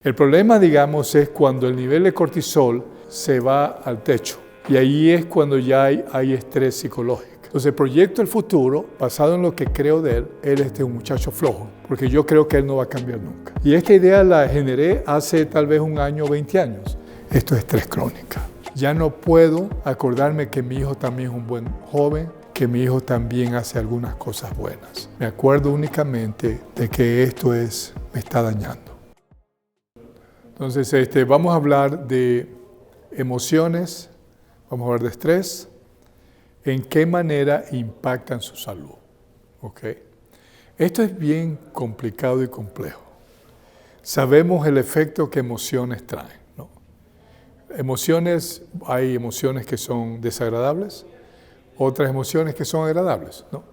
El problema, digamos, es cuando el nivel de cortisol se va al techo. Y ahí es cuando ya hay estrés psicológico. Entonces proyecto el futuro, basado en lo que creo de él. Él es un muchacho flojo, porque yo creo que él no va a cambiar nunca. Y esta idea la generé hace tal vez un año, 20 años. Esto es estrés crónica. Ya no puedo acordarme que mi hijo también es un buen joven, que mi hijo también hace algunas cosas buenas. Me acuerdo únicamente de que esto me está dañando. Entonces, vamos a hablar de emociones, vamos a hablar de estrés, en qué manera impactan su salud. ¿Okay? Esto es bien complicado y complejo. Sabemos el efecto que emociones traen, ¿no? Hay emociones que son desagradables, otras emociones que son agradables, ¿no?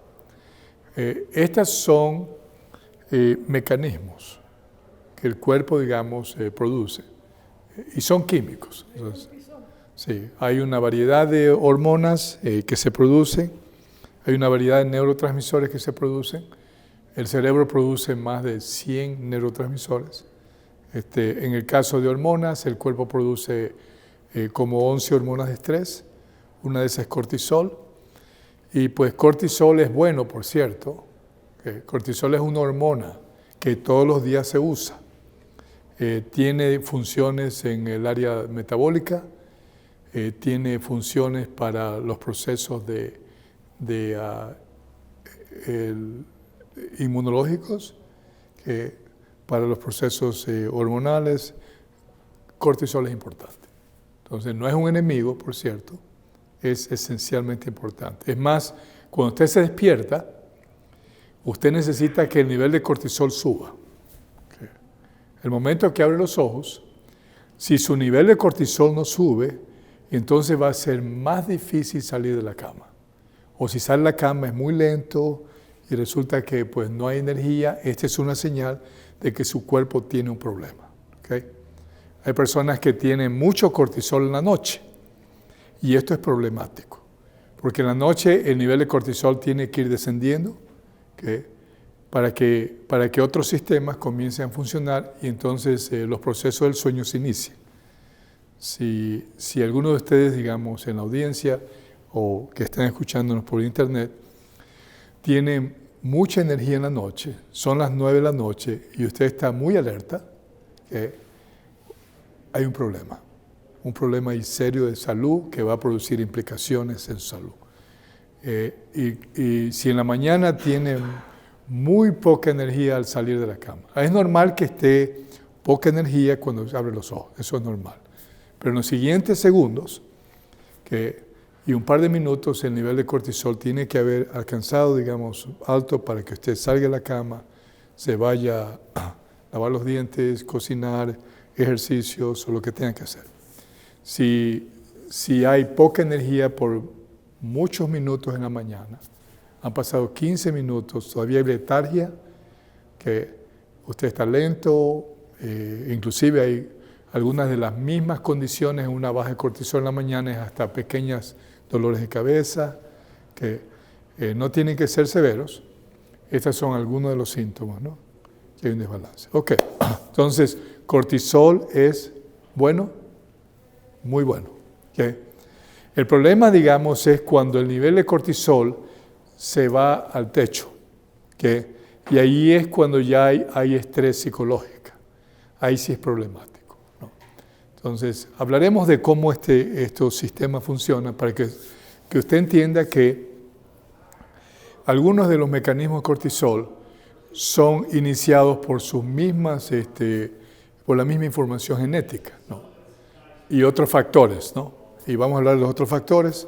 Estas son mecanismos que el cuerpo, digamos, produce, y son químicos. Entonces, sí, hay una variedad de hormonas que se producen, hay una variedad de neurotransmisores que se producen. El cerebro produce más de 100 neurotransmisores. En el caso de hormonas, el cuerpo produce como 11 hormonas de estrés, una de esas es cortisol, y pues cortisol es bueno, por cierto. Cortisol es una hormona que todos los días se usa. Tiene funciones en el área metabólica, tiene funciones para los procesos inmunológicos, para los procesos hormonales. Cortisol es importante. Entonces, no es un enemigo, por cierto, es esencialmente importante. Es más, cuando usted se despierta, usted necesita que el nivel de cortisol suba. El momento que abre los ojos, si su nivel de cortisol no sube, entonces va a ser más difícil salir de la cama. O si sale de la cama es muy lento y resulta que pues, no hay energía, esta es una señal de que su cuerpo tiene un problema. ¿Okay? Hay personas que tienen mucho cortisol en la noche y esto es problemático, porque en la noche el nivel de cortisol tiene que ir descendiendo, ¿okay? para que otros sistemas comiencen a funcionar y entonces los procesos del sueño se inician. Si alguno de ustedes, digamos, en la audiencia o que están escuchándonos por internet, tienen mucha energía en la noche, son las 9 de la noche y usted está muy alerta, hay un problema y serio de salud que va a producir implicaciones en su salud. Y si en la mañana tiene muy poca energía al salir de la cama. Es normal que esté poca energía cuando se abre los ojos, eso es normal. Pero en los siguientes segundos y un par de minutos el nivel de cortisol tiene que haber alcanzado, digamos, alto para que usted salga de la cama, se vaya a lavar los dientes, cocinar, ejercicios o lo que tenga que hacer. Si hay poca energía por muchos minutos en la mañana, han pasado 15 minutos, todavía hay letargia, que usted está lento, inclusive hay algunas de las mismas condiciones, una baja de cortisol en la mañana es hasta pequeños dolores de cabeza, que no tienen que ser severos. Estos son algunos de los síntomas, ¿no? Que hay un desbalance. Ok, entonces, cortisol es bueno, muy bueno. ¿Okay? El problema, digamos, es cuando el nivel de cortisol se va al techo, ¿okay? Y ahí es cuando ya hay estrés psicológico. Ahí sí es problemático, ¿no? Entonces, hablaremos de cómo estos sistemas funcionan para que usted entienda que algunos de los mecanismos de cortisol son iniciados por por la misma información genética, ¿no? Y otros factores, ¿no? Y vamos a hablar de los otros factores,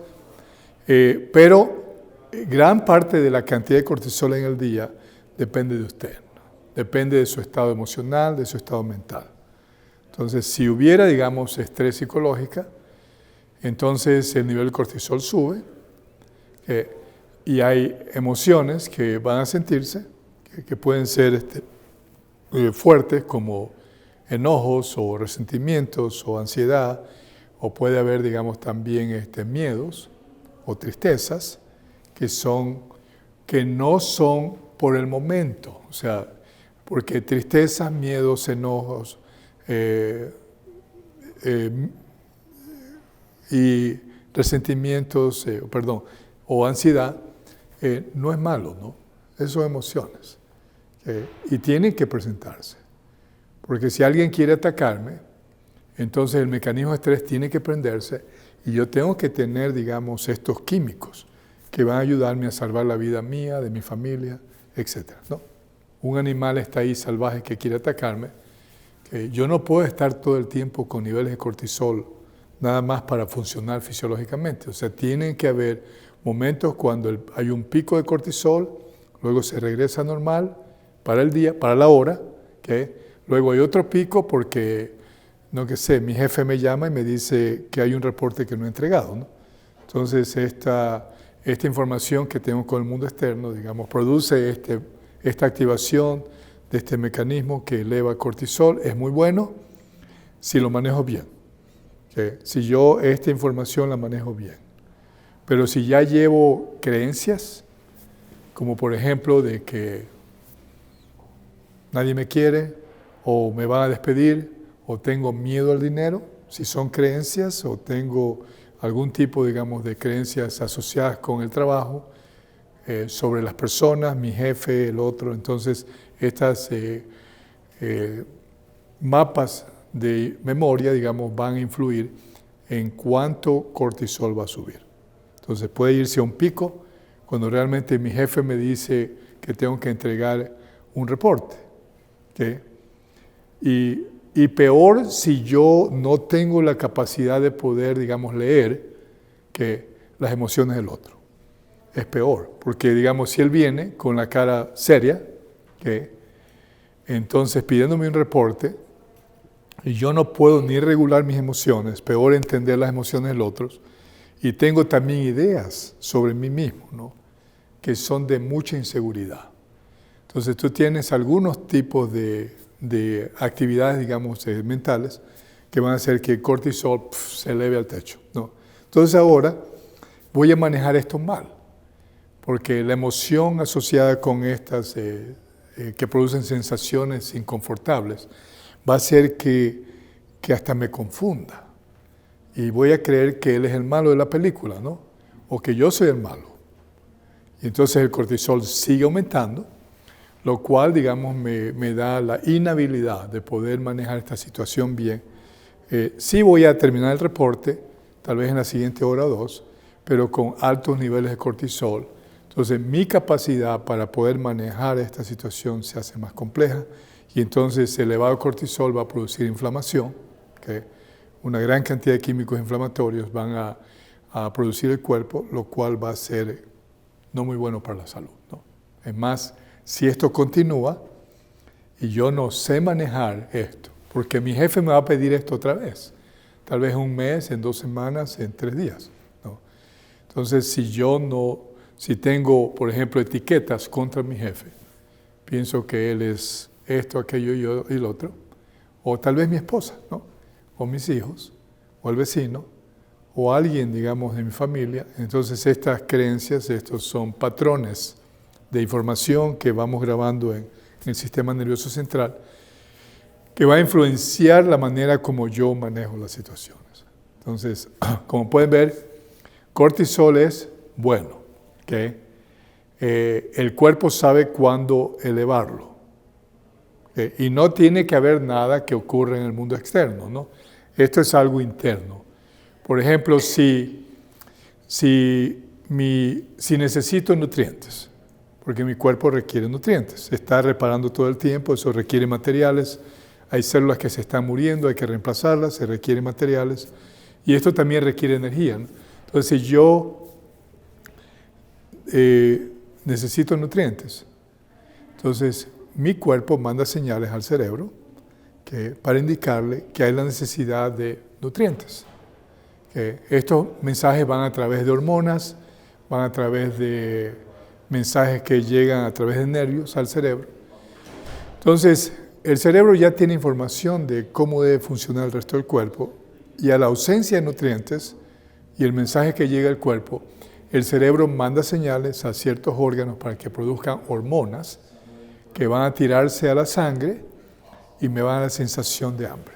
pero gran parte de la cantidad de cortisol en el día depende de usted, ¿no? Depende de su estado emocional, de su estado mental. Entonces, si hubiera, digamos, estrés psicológico, entonces el nivel de cortisol sube y hay emociones que van a sentirse, que pueden ser fuertes como enojos o resentimientos o ansiedad, o puede haber, digamos, también miedos o tristezas que no son por el momento, o sea, porque tristezas, miedos, enojos, eh, y resentimientos, o ansiedad, no es malo, ¿no? Esas son emociones. Y tienen que presentarse. Porque si alguien quiere atacarme, entonces el mecanismo de estrés tiene que prenderse y yo tengo que tener, digamos, estos químicos que van a ayudarme a salvar la vida mía, de mi familia, etc., ¿no? Un animal está ahí salvaje que quiere atacarme. Yo no puedo estar todo el tiempo con niveles de cortisol nada más para funcionar fisiológicamente. O sea, tienen que haber momentos cuando hay un pico de cortisol, luego se regresa normal para el día, para la hora, ¿okay? Luego hay otro pico porque, no que sé, mi jefe me llama y me dice que hay un reporte que no he entregado, ¿no? Entonces, esta información que tengo con el mundo externo, digamos, produce esta activación de este mecanismo que eleva cortisol. Es muy bueno si lo manejo bien. ¿Okay? Si yo esta información la manejo bien. Pero si ya llevo creencias, como por ejemplo de que nadie me quiere, o me van a despedir, o tengo miedo al dinero, si son creencias, o tengo algún tipo, digamos, de creencias asociadas con el trabajo, sobre las personas, mi jefe, el otro. Entonces, estas mapas de memoria, digamos, van a influir en cuánto cortisol va a subir. Entonces, puede irse a un pico cuando realmente mi jefe me dice que tengo que entregar un reporte. ¿Okay? Y peor si yo no tengo la capacidad de poder, digamos, leer que las emociones del otro. Es peor, porque, digamos, si él viene con la cara seria, ¿okay? Entonces pidiéndome un reporte, y yo no puedo ni regular mis emociones, peor entender las emociones del otro, y tengo también ideas sobre mí mismo, ¿no? Que son de mucha inseguridad. Entonces tú tienes algunos tipos de actividades, digamos, mentales, que van a hacer que el cortisol se eleve al techo, ¿no? Entonces ahora voy a manejar esto mal, porque la emoción asociada con estas que producen sensaciones inconfortables va a hacer que hasta me confunda y voy a creer que él es el malo de la película, ¿no? O que yo soy el malo. Y entonces el cortisol sigue aumentando, lo cual, digamos, me da la inhabilidad de poder manejar esta situación bien. Sí voy a terminar el reporte, tal vez en la siguiente hora o dos, pero con altos niveles de cortisol. Entonces, mi capacidad para poder manejar esta situación se hace más compleja y entonces el elevado cortisol va a producir inflamación, ¿okay? Una gran cantidad de químicos inflamatorios van a producir el cuerpo, lo cual va a ser no muy bueno para la salud, ¿no? Es más, si esto continúa y yo no sé manejar esto, porque mi jefe me va a pedir esto otra vez, tal vez en un mes, en 2 semanas, en 3 días, ¿no? Entonces, si tengo, por ejemplo, etiquetas contra mi jefe, pienso que él es esto, aquello y lo otro, o tal vez mi esposa, ¿no? O mis hijos, o el vecino, o alguien, digamos, de mi familia. Entonces estas creencias, estos son patrones de información que vamos grabando en el sistema nervioso central, que va a influenciar la manera como yo manejo las situaciones. Entonces, como pueden ver, cortisol es bueno. ¿Okay? El cuerpo sabe cuándo elevarlo. ¿Okay? Y no tiene que haber nada que ocurra en el mundo externo, ¿no? Esto es algo interno. Por ejemplo, si necesito nutrientes, porque mi cuerpo requiere nutrientes, se está reparando todo el tiempo, eso requiere materiales, hay células que se están muriendo, hay que reemplazarlas, se requieren materiales, y esto también requiere energía, ¿no? Entonces, si yo necesito nutrientes, entonces mi cuerpo manda señales al cerebro para indicarle que hay la necesidad de nutrientes. Estos mensajes van a través de hormonas, van a través de mensajes que llegan a través de nervios al cerebro. Entonces, el cerebro ya tiene información de cómo debe funcionar el resto del cuerpo y a la ausencia de nutrientes y el mensaje que llega al cuerpo, el cerebro manda señales a ciertos órganos para que produzcan hormonas que van a tirarse a la sangre y me van a dar sensación de hambre.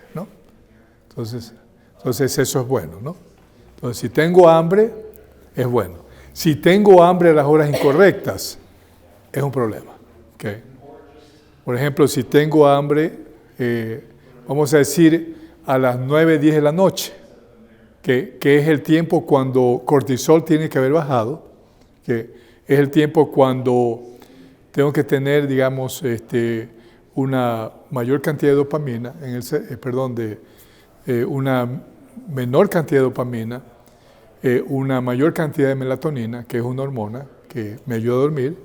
Entonces eso es bueno, ¿no? Entonces si tengo hambre, es bueno. Si tengo hambre a las horas incorrectas, es un problema. ¿Okay? Por ejemplo, si tengo hambre, vamos a decir a las 9, 10 de la noche, que es el tiempo cuando cortisol tiene que haber bajado, que es el tiempo cuando tengo que tener, digamos, una mayor cantidad de dopamina, una menor cantidad de dopamina, una mayor cantidad de melatonina, que es una hormona que me ayuda a dormir.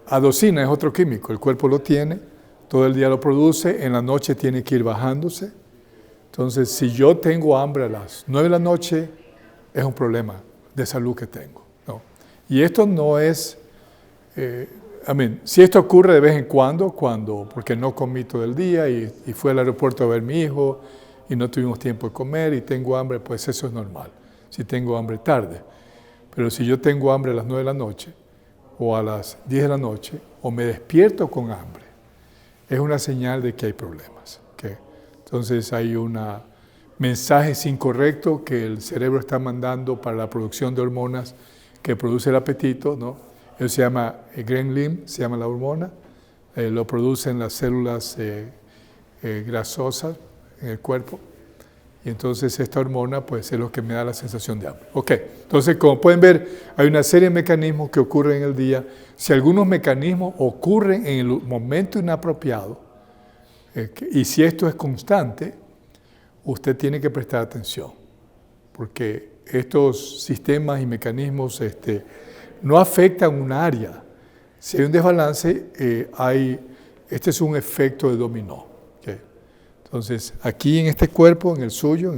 Adosina es otro químico, el cuerpo lo tiene, todo el día lo produce, en la noche tiene que ir bajándose. Entonces, si yo tengo hambre a las 9 de la noche, es un problema de salud que tengo, ¿no? Y esto no es, si esto ocurre de vez en cuando, porque no comí todo el día y fui al aeropuerto a ver a mi hijo y no tuvimos tiempo de comer y tengo hambre, pues eso es normal, si tengo hambre tarde. Pero si yo tengo hambre a las 9 de la noche o a las 10 de la noche o me despierto con hambre, es una señal de que hay problemas. ¿Okay? Entonces hay un mensaje incorrecto que el cerebro está mandando para la producción de hormonas que produce el apetito, ¿no? Eso se llama ghrelin, se llama la hormona, lo producen las células grasosas en el cuerpo. Y entonces esta hormona pues es lo que me da la sensación de hambre. Ok, entonces como pueden ver, hay una serie de mecanismos que ocurren en el día. Si algunos mecanismos ocurren en el momento inapropiado, y si esto es constante, usted tiene que prestar atención, porque estos sistemas y mecanismos no afectan un área. Si hay un desbalance, este es un efecto de dominó. ¿Okay? Entonces, aquí en este cuerpo, en el suyo,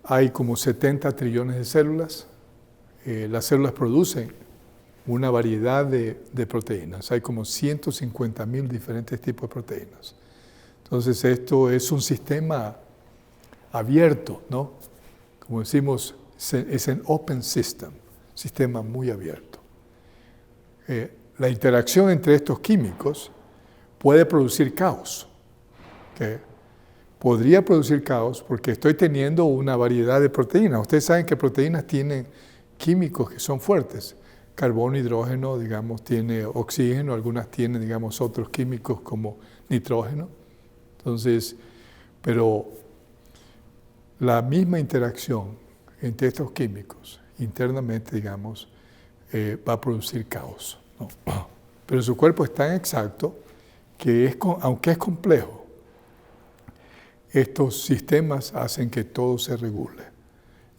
hay como 70 trillones de células. Las células producen una variedad de proteínas. Hay como 150,000 diferentes tipos de proteínas. Entonces, esto es un sistema abierto, ¿no? Como decimos, es un open system, sistema muy abierto. La interacción entre estos químicos puede producir caos. ¿Okay? Podría producir caos porque estoy teniendo una variedad de proteínas. Ustedes saben que proteínas tienen químicos que son fuertes. Carbono, hidrógeno, digamos, tiene oxígeno, algunas tienen, digamos, otros químicos como nitrógeno. Entonces, pero la misma interacción entre estos químicos internamente, digamos, va a producir caos, ¿no? Pero su cuerpo es tan exacto que aunque es complejo, estos sistemas hacen que todo se regule.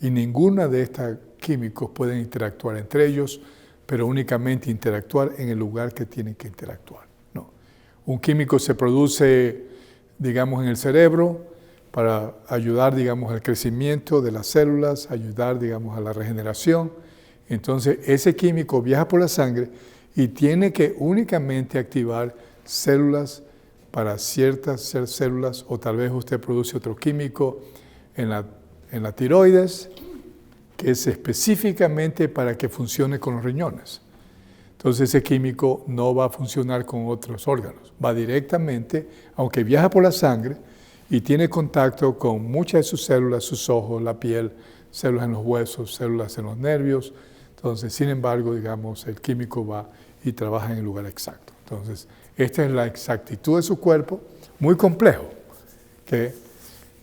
Y ninguna de estos químicos pueden interactuar entre ellos, pero únicamente interactuar en el lugar que tienen que interactuar, ¿no? Un químico se produce, digamos, en el cerebro para ayudar, digamos, al crecimiento de las células, ayudar, digamos, a la regeneración. Entonces, ese químico viaja por la sangre y tiene que únicamente activar células para ciertas células, o tal vez usted produce otro químico en la tiroides, que es específicamente para que funcione con los riñones. Entonces ese químico no va a funcionar con otros órganos, va directamente, aunque viaja por la sangre y tiene contacto con muchas de sus células, sus ojos, la piel, células en los huesos, células en los nervios. Entonces, sin embargo, digamos, el químico va y trabaja en el lugar exacto. Entonces, esta es la exactitud de su cuerpo, muy complejo, que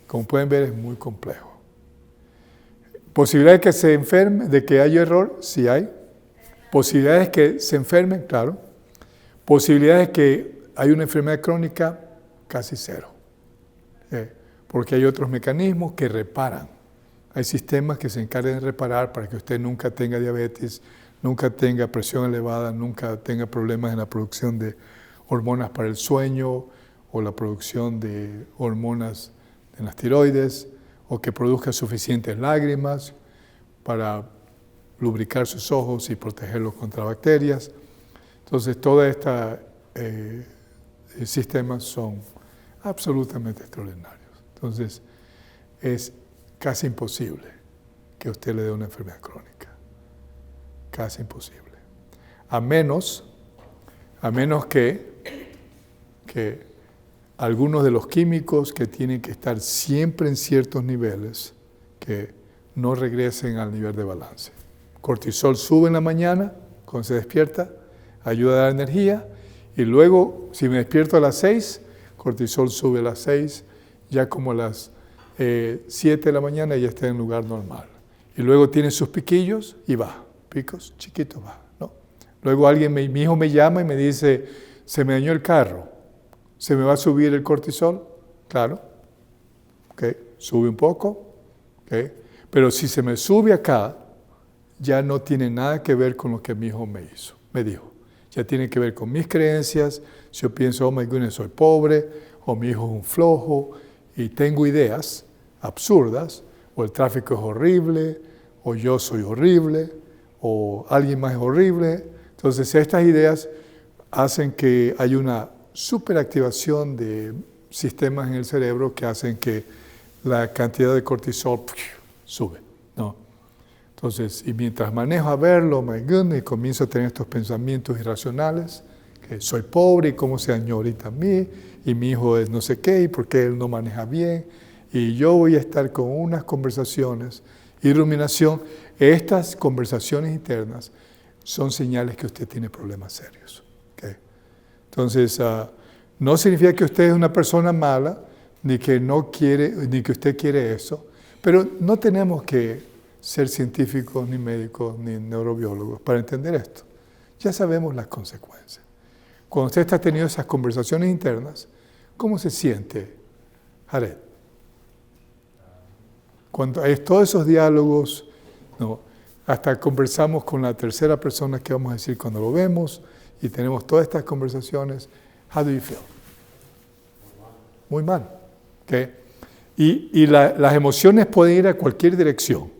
como pueden ver es muy complejo. ¿Posibilidades de que se enferme, de que haya error? Sí hay. ¿Posibilidades de que se enfermen? Claro. ¿Posibilidades de que haya una enfermedad crónica? Casi cero. Porque hay otros mecanismos que reparan. Hay sistemas que se encargan de reparar para que usted nunca tenga diabetes, nunca tenga presión elevada, nunca tenga problemas en la producción de hormonas para el sueño o la producción de hormonas en las tiroides, o que produzca suficientes lágrimas para lubricar sus ojos y protegerlos contra bacterias. Entonces, todos estos sistemas son absolutamente extraordinarios. Entonces, es casi imposible que usted le dé una enfermedad crónica. Casi imposible. A menos que algunos de los químicos que tienen que estar siempre en ciertos niveles que no regresen al nivel de balance. Cortisol sube en la mañana, cuando se despierta, ayuda a dar energía, y luego, si me despierto a las 6, cortisol sube a las 6, ya como a las 7 de la mañana ya está en lugar normal. Y luego tiene sus piquillos y va, picos chiquitos va, ¿no? Luego mi hijo me llama y me dice, se me dañó el carro, ¿se me va a subir el cortisol? Claro, okay. Sube un poco, okay. Pero si se me sube acá, ya no tiene nada que ver con lo que mi hijo me dijo. Ya tiene que ver con mis creencias. Si yo pienso, oh my goodness, soy pobre, o mi hijo es un flojo, y tengo ideas absurdas, o el tráfico es horrible, o yo soy horrible, o alguien más es horrible. Entonces estas ideas hacen que haya una superactivación de sistemas en el cerebro que hacen que la cantidad de cortisol sube, ¿no? Entonces, y mientras manejo a verlo, my goodness, y comienzo a tener estos pensamientos irracionales, que soy pobre y cómo se dañó ahorita a mí, y mi hijo es no sé qué, y por qué él no maneja bien, y yo voy a estar con unas conversaciones y ruminación. Estas conversaciones internas son señales que usted tiene problemas serios. ¿Okay? Entonces, no significa que usted es una persona mala, ni que no quiere, ni que usted quiere eso, pero no tenemos que ser científicos, ni médicos, ni neurobiólogos para entender esto. Ya sabemos las consecuencias. Cuando usted está teniendo esas conversaciones internas, ¿cómo se siente, Jared? Cuando hay todos esos diálogos, ¿no? Hasta conversamos con la tercera persona que vamos a decir cuando lo vemos, y tenemos todas estas conversaciones. How do you feel? Muy mal. ¿Okay? Y las emociones pueden ir a cualquier dirección,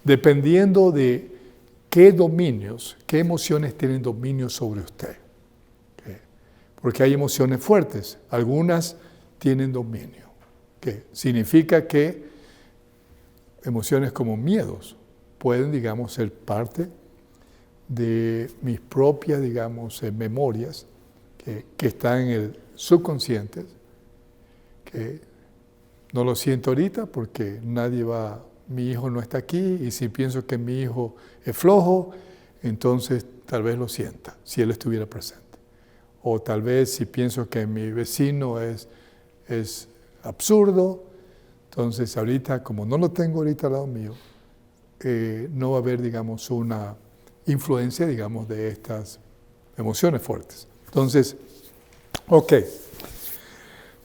dependiendo de qué dominios, qué emociones tienen dominio sobre usted. ¿Okay? Porque hay emociones fuertes, algunas tienen dominio. ¿Okay? Significa que emociones como miedos pueden, digamos, ser parte de mis propias, digamos, memorias que están en el subconsciente, que no lo siento ahorita porque mi hijo no está aquí, y si pienso que mi hijo es flojo, entonces tal vez lo sienta, si él estuviera presente. O tal vez si pienso que mi vecino es absurdo, entonces ahorita, como no lo tengo ahorita al lado mío, no va a haber, digamos, una influencia, digamos, de estas emociones fuertes. Entonces, ok.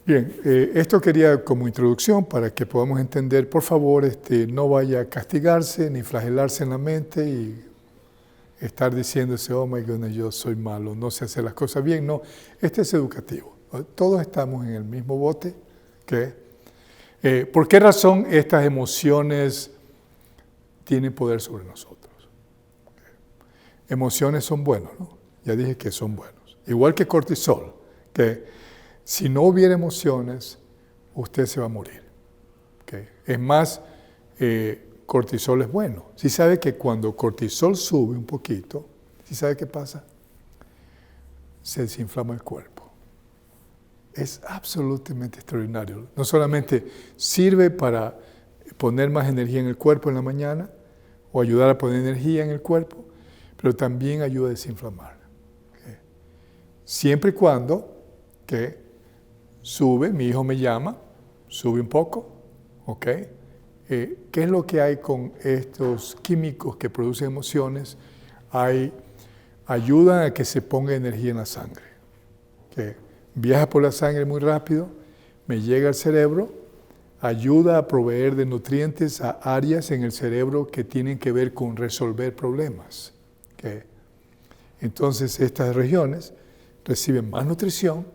Bien, esto quería como introducción para que podamos entender, por favor, no vaya a castigarse ni flagelarse en la mente y estar diciéndose, oh my goodness, yo soy malo, no sé hacer las cosas bien. No, este es educativo. Todos estamos en el mismo bote. ¿Okay? ¿Por qué razón estas emociones tienen poder sobre nosotros? ¿Okay? Emociones son buenos, ¿no? Ya dije que son buenos. Igual que cortisol, que si no hubiera emociones, usted se va a morir. ¿Okay? Es más, cortisol es bueno. ¿Sí sabe que cuando cortisol sube un poquito, ¿sí sabe qué pasa? Se desinflama el cuerpo. Es absolutamente extraordinario. No solamente sirve para poner más energía en el cuerpo en la mañana, o ayudar a poner energía en el cuerpo, pero también ayuda a desinflamar. ¿Okay? Siempre y cuando que sube, mi hijo me llama, sube un poco, ¿ok? ¿Qué es lo que hay con estos químicos que producen emociones? Ayudan a que se ponga energía en la sangre. ¿Okay? Viaja por la sangre muy rápido, me llega al cerebro, ayuda a proveer de nutrientes a áreas en el cerebro que tienen que ver con resolver problemas. ¿Okay? Entonces estas regiones reciben más nutrición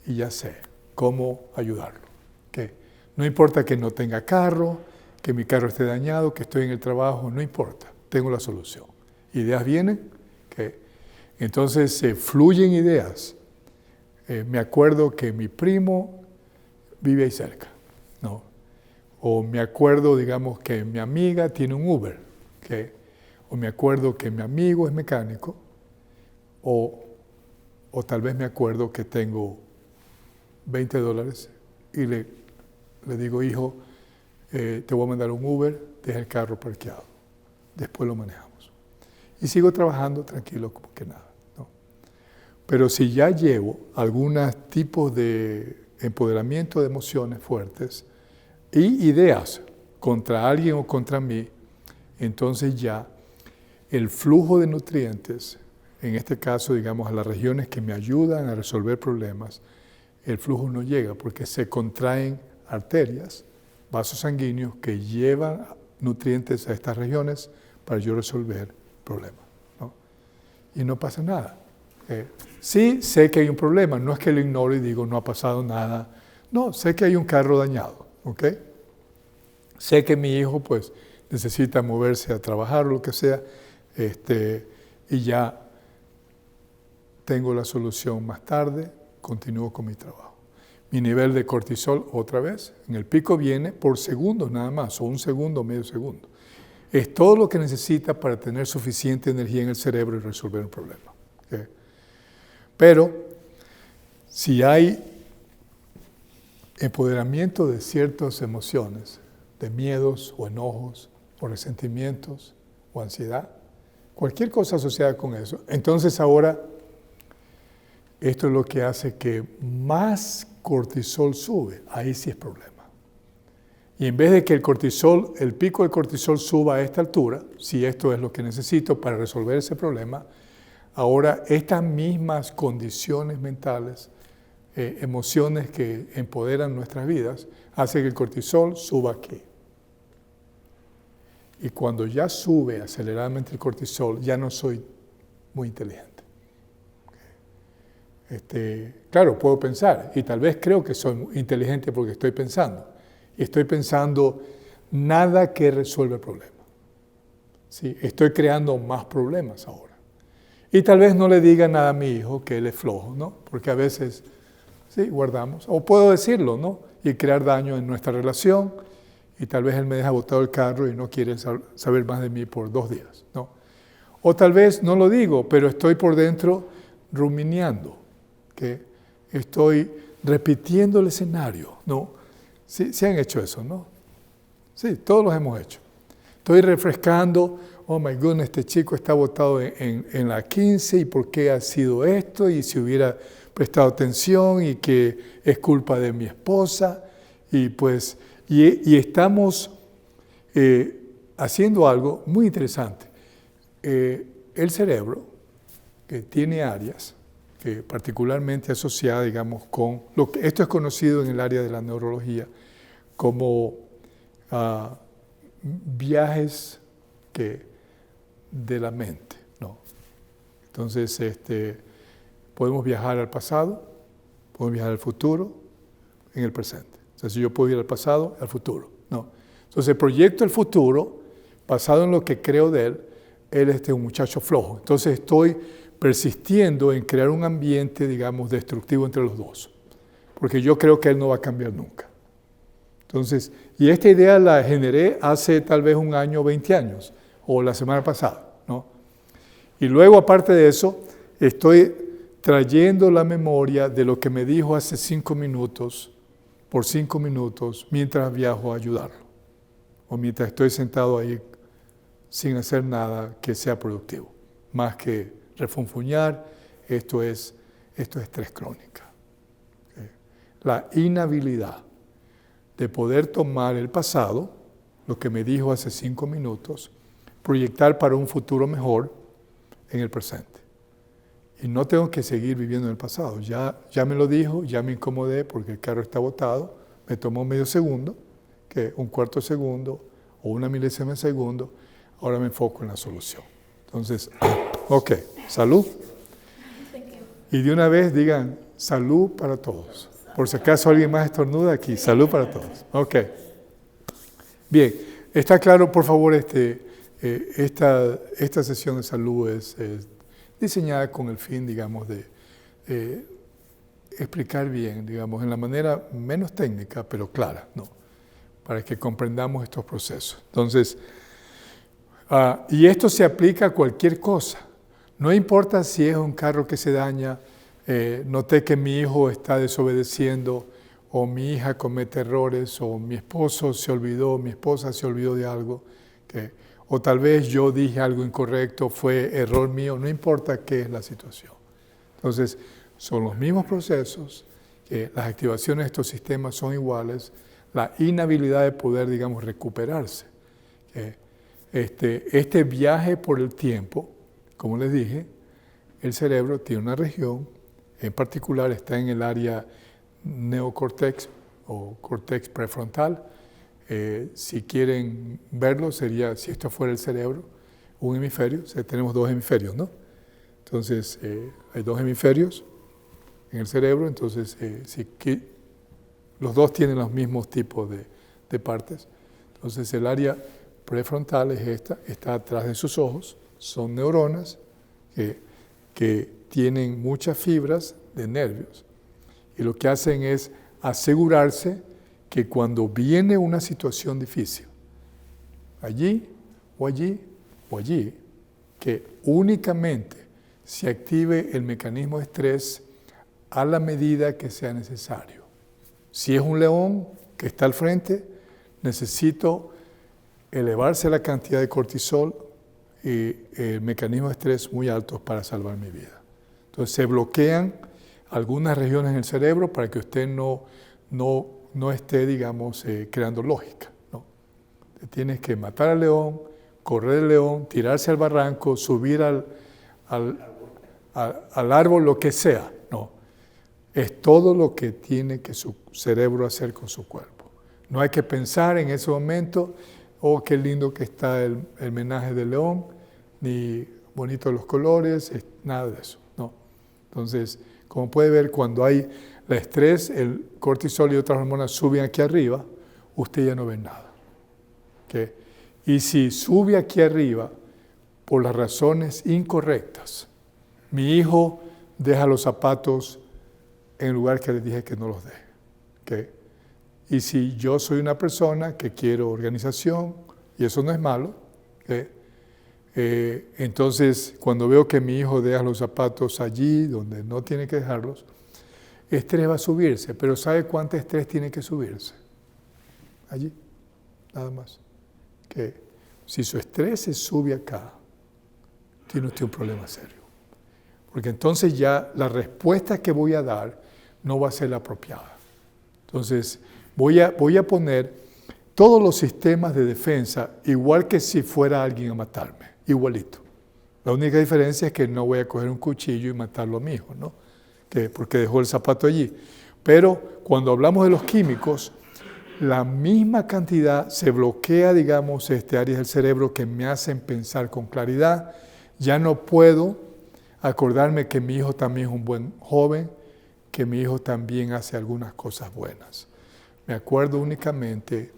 y ya sé cómo ayudarlo. ¿Okay? No importa que no tenga carro, que mi carro esté dañado, que estoy en el trabajo, no importa, tengo la solución. Ideas vienen, ¿okay? Entonces fluyen ideas. Me acuerdo que mi primo vive ahí cerca, ¿no? O me acuerdo, digamos, que mi amiga tiene un Uber, ¿okay? O me acuerdo que mi amigo es mecánico, o tal vez me acuerdo que tengo $20 y le digo, hijo, te voy a mandar un Uber, deja el carro parqueado, después lo manejamos. Y sigo trabajando tranquilo como que nada, ¿no? Pero si ya llevo algunos tipos de empoderamiento de emociones fuertes y ideas contra alguien o contra mí, entonces ya el flujo de nutrientes, en este caso, digamos, a las regiones que me ayudan a resolver problemas, el flujo no llega porque se contraen arterias, vasos sanguíneos que llevan nutrientes a estas regiones para yo resolver problemas, ¿no? Y no pasa nada. Sí, sé que hay un problema, no es que lo ignoro y digo no ha pasado nada. No, sé que hay un carro dañado, ¿ok? Sé que mi hijo pues necesita moverse a trabajar o lo que sea, y ya tengo la solución más tarde, continúo con mi trabajo. Mi nivel de cortisol otra vez, en el pico viene por segundos nada más, o un segundo o medio segundo. Es todo lo que necesita para tener suficiente energía en el cerebro y resolver un problema, ¿okay? Pero si hay empoderamiento de ciertas emociones, de miedos o enojos o resentimientos o ansiedad, cualquier cosa asociada con eso, entonces ahora esto es lo que hace que más cortisol sube, ahí sí es problema. Y en vez de que el pico de cortisol suba a esta altura, si esto es lo que necesito para resolver ese problema, ahora estas mismas condiciones mentales, emociones que empoderan nuestras vidas, hacen que el cortisol suba aquí. Y cuando ya sube aceleradamente el cortisol, ya no soy muy inteligente. Claro, puedo pensar, y tal vez creo que soy inteligente porque estoy pensando. Y estoy pensando nada que resuelva el problema. ¿Sí? Estoy creando más problemas ahora. Y tal vez no le diga nada a mi hijo que él es flojo, ¿no? Porque a veces, sí, guardamos. O puedo decirlo, ¿no? Y crear daño en nuestra relación. Y tal vez él me deja botado el carro y no quiere saber más de mí por 2 días, ¿no? O tal vez no lo digo, pero estoy por dentro rumiando, que estoy repitiendo el escenario, ¿no? Sí han hecho eso, ¿no? Sí, todos los hemos hecho. Estoy refrescando, oh my goodness, este chico está botado en la 15 y por qué ha sido esto y si hubiera prestado atención y que es culpa de mi esposa y pues, y estamos haciendo algo muy interesante. El cerebro, que tiene áreas, que particularmente asociada, digamos, con esto es conocido en el área de la neurología como viajes de la mente, ¿no? Entonces, podemos viajar al pasado, podemos viajar al futuro, en el presente. O sea, si yo puedo ir al pasado, al futuro, ¿no? Entonces, proyecto el futuro, basado en lo que creo de él. Él es un muchacho flojo. Entonces, estoy persistiendo en crear un ambiente, digamos, destructivo entre los dos. Porque yo creo que él no va a cambiar nunca. Entonces, y esta idea la generé hace tal vez 1 año, 20 años, o la semana pasada, ¿no? Y luego, aparte de eso, estoy trayendo la memoria de lo que me dijo hace 5 minutos, por 5 minutos, mientras viajo a ayudarlo. O mientras estoy sentado ahí sin hacer nada que sea productivo. Más que refunfuñar, esto es estrés crónica. ¿Okay? La inhabilidad de poder tomar el pasado, lo que me dijo hace 5 minutos, proyectar para un futuro mejor en el presente. Y no tengo que seguir viviendo en el pasado. Ya me lo dijo, ya me incomodé porque el carro está botado, me tomó medio segundo, que 1/4 segundo o 1 milésima de segundo, ahora me enfoco en la solución. Entonces, ok, salud. Y de una vez digan, salud para todos. Por si acaso alguien más estornuda aquí, salud para todos. Ok. Bien, está claro, por favor, esta sesión de salud es diseñada con el fin, digamos, de explicar bien, digamos, en la manera menos técnica, pero clara, ¿no? Para que comprendamos estos procesos. Entonces, y esto se aplica a cualquier cosa. No importa si es un carro que se daña, noté que mi hijo está desobedeciendo, o mi hija comete errores, o mi esposo se olvidó, mi esposa se olvidó de algo, o tal vez yo dije algo incorrecto, fue error mío, no importa qué es la situación. Entonces, son los mismos procesos, las activaciones de estos sistemas son iguales, la inhabilidad de poder, digamos, recuperarse. Este viaje por el tiempo, como les dije, el cerebro tiene una región, en particular está en el área neocórtex o córtex prefrontal. Si quieren verlo, sería, si esto fuera el cerebro, un hemisferio, o sea, tenemos dos hemisferios, ¿no? Entonces, hay dos hemisferios en el cerebro, entonces los dos tienen los mismos tipos de partes. Entonces, el área prefrontal es esta, está atrás de sus ojos, son neuronas que tienen muchas fibras de nervios y lo que hacen es asegurarse que cuando viene una situación difícil, allí o allí o allí, que únicamente se active el mecanismo de estrés a la medida que sea necesario. Si es un león que está al frente, necesito elevarse la cantidad de cortisol y el mecanismo de estrés muy altos para salvar mi vida. Entonces se bloquean algunas regiones en el cerebro para que usted no esté, digamos, creando lógica, ¿no? Tienes que matar al león, correr el león, tirarse al barranco, subir al árbol, lo que sea, no. Es todo lo que tiene que su cerebro hacer con su cuerpo. No hay que pensar en ese momento, oh, qué lindo que está el menaje del león, ni bonitos los colores, nada de eso, no. Entonces, como puede ver, cuando hay el estrés, el cortisol y otras hormonas suben aquí arriba, usted ya no ve nada. ¿Okay? Y si sube aquí arriba por las razones incorrectas, mi hijo deja los zapatos en el lugar que le dije que no los deje. ¿Okay? Y si yo soy una persona que quiero organización, y eso no es malo, ¿okay? Entonces cuando veo que mi hijo deja los zapatos allí donde no tiene que dejarlos, estrés va a subirse, pero ¿sabe cuánto estrés tiene que subirse? Allí, nada más. Que si su estrés se sube acá, tiene usted un problema serio. Porque entonces ya la respuesta que voy a dar no va a ser la apropiada. Entonces voy a poner todos los sistemas de defensa igual que si fuera alguien a matarme, igualito. La única diferencia es que no voy a coger un cuchillo y matarlo a mi hijo, ¿no? Porque dejó el zapato allí. Pero cuando hablamos de los químicos, la misma cantidad se bloquea, digamos, áreas del cerebro que me hacen pensar con claridad. Ya no puedo acordarme que mi hijo también es un buen joven, que mi hijo también hace algunas cosas buenas. Me acuerdo únicamente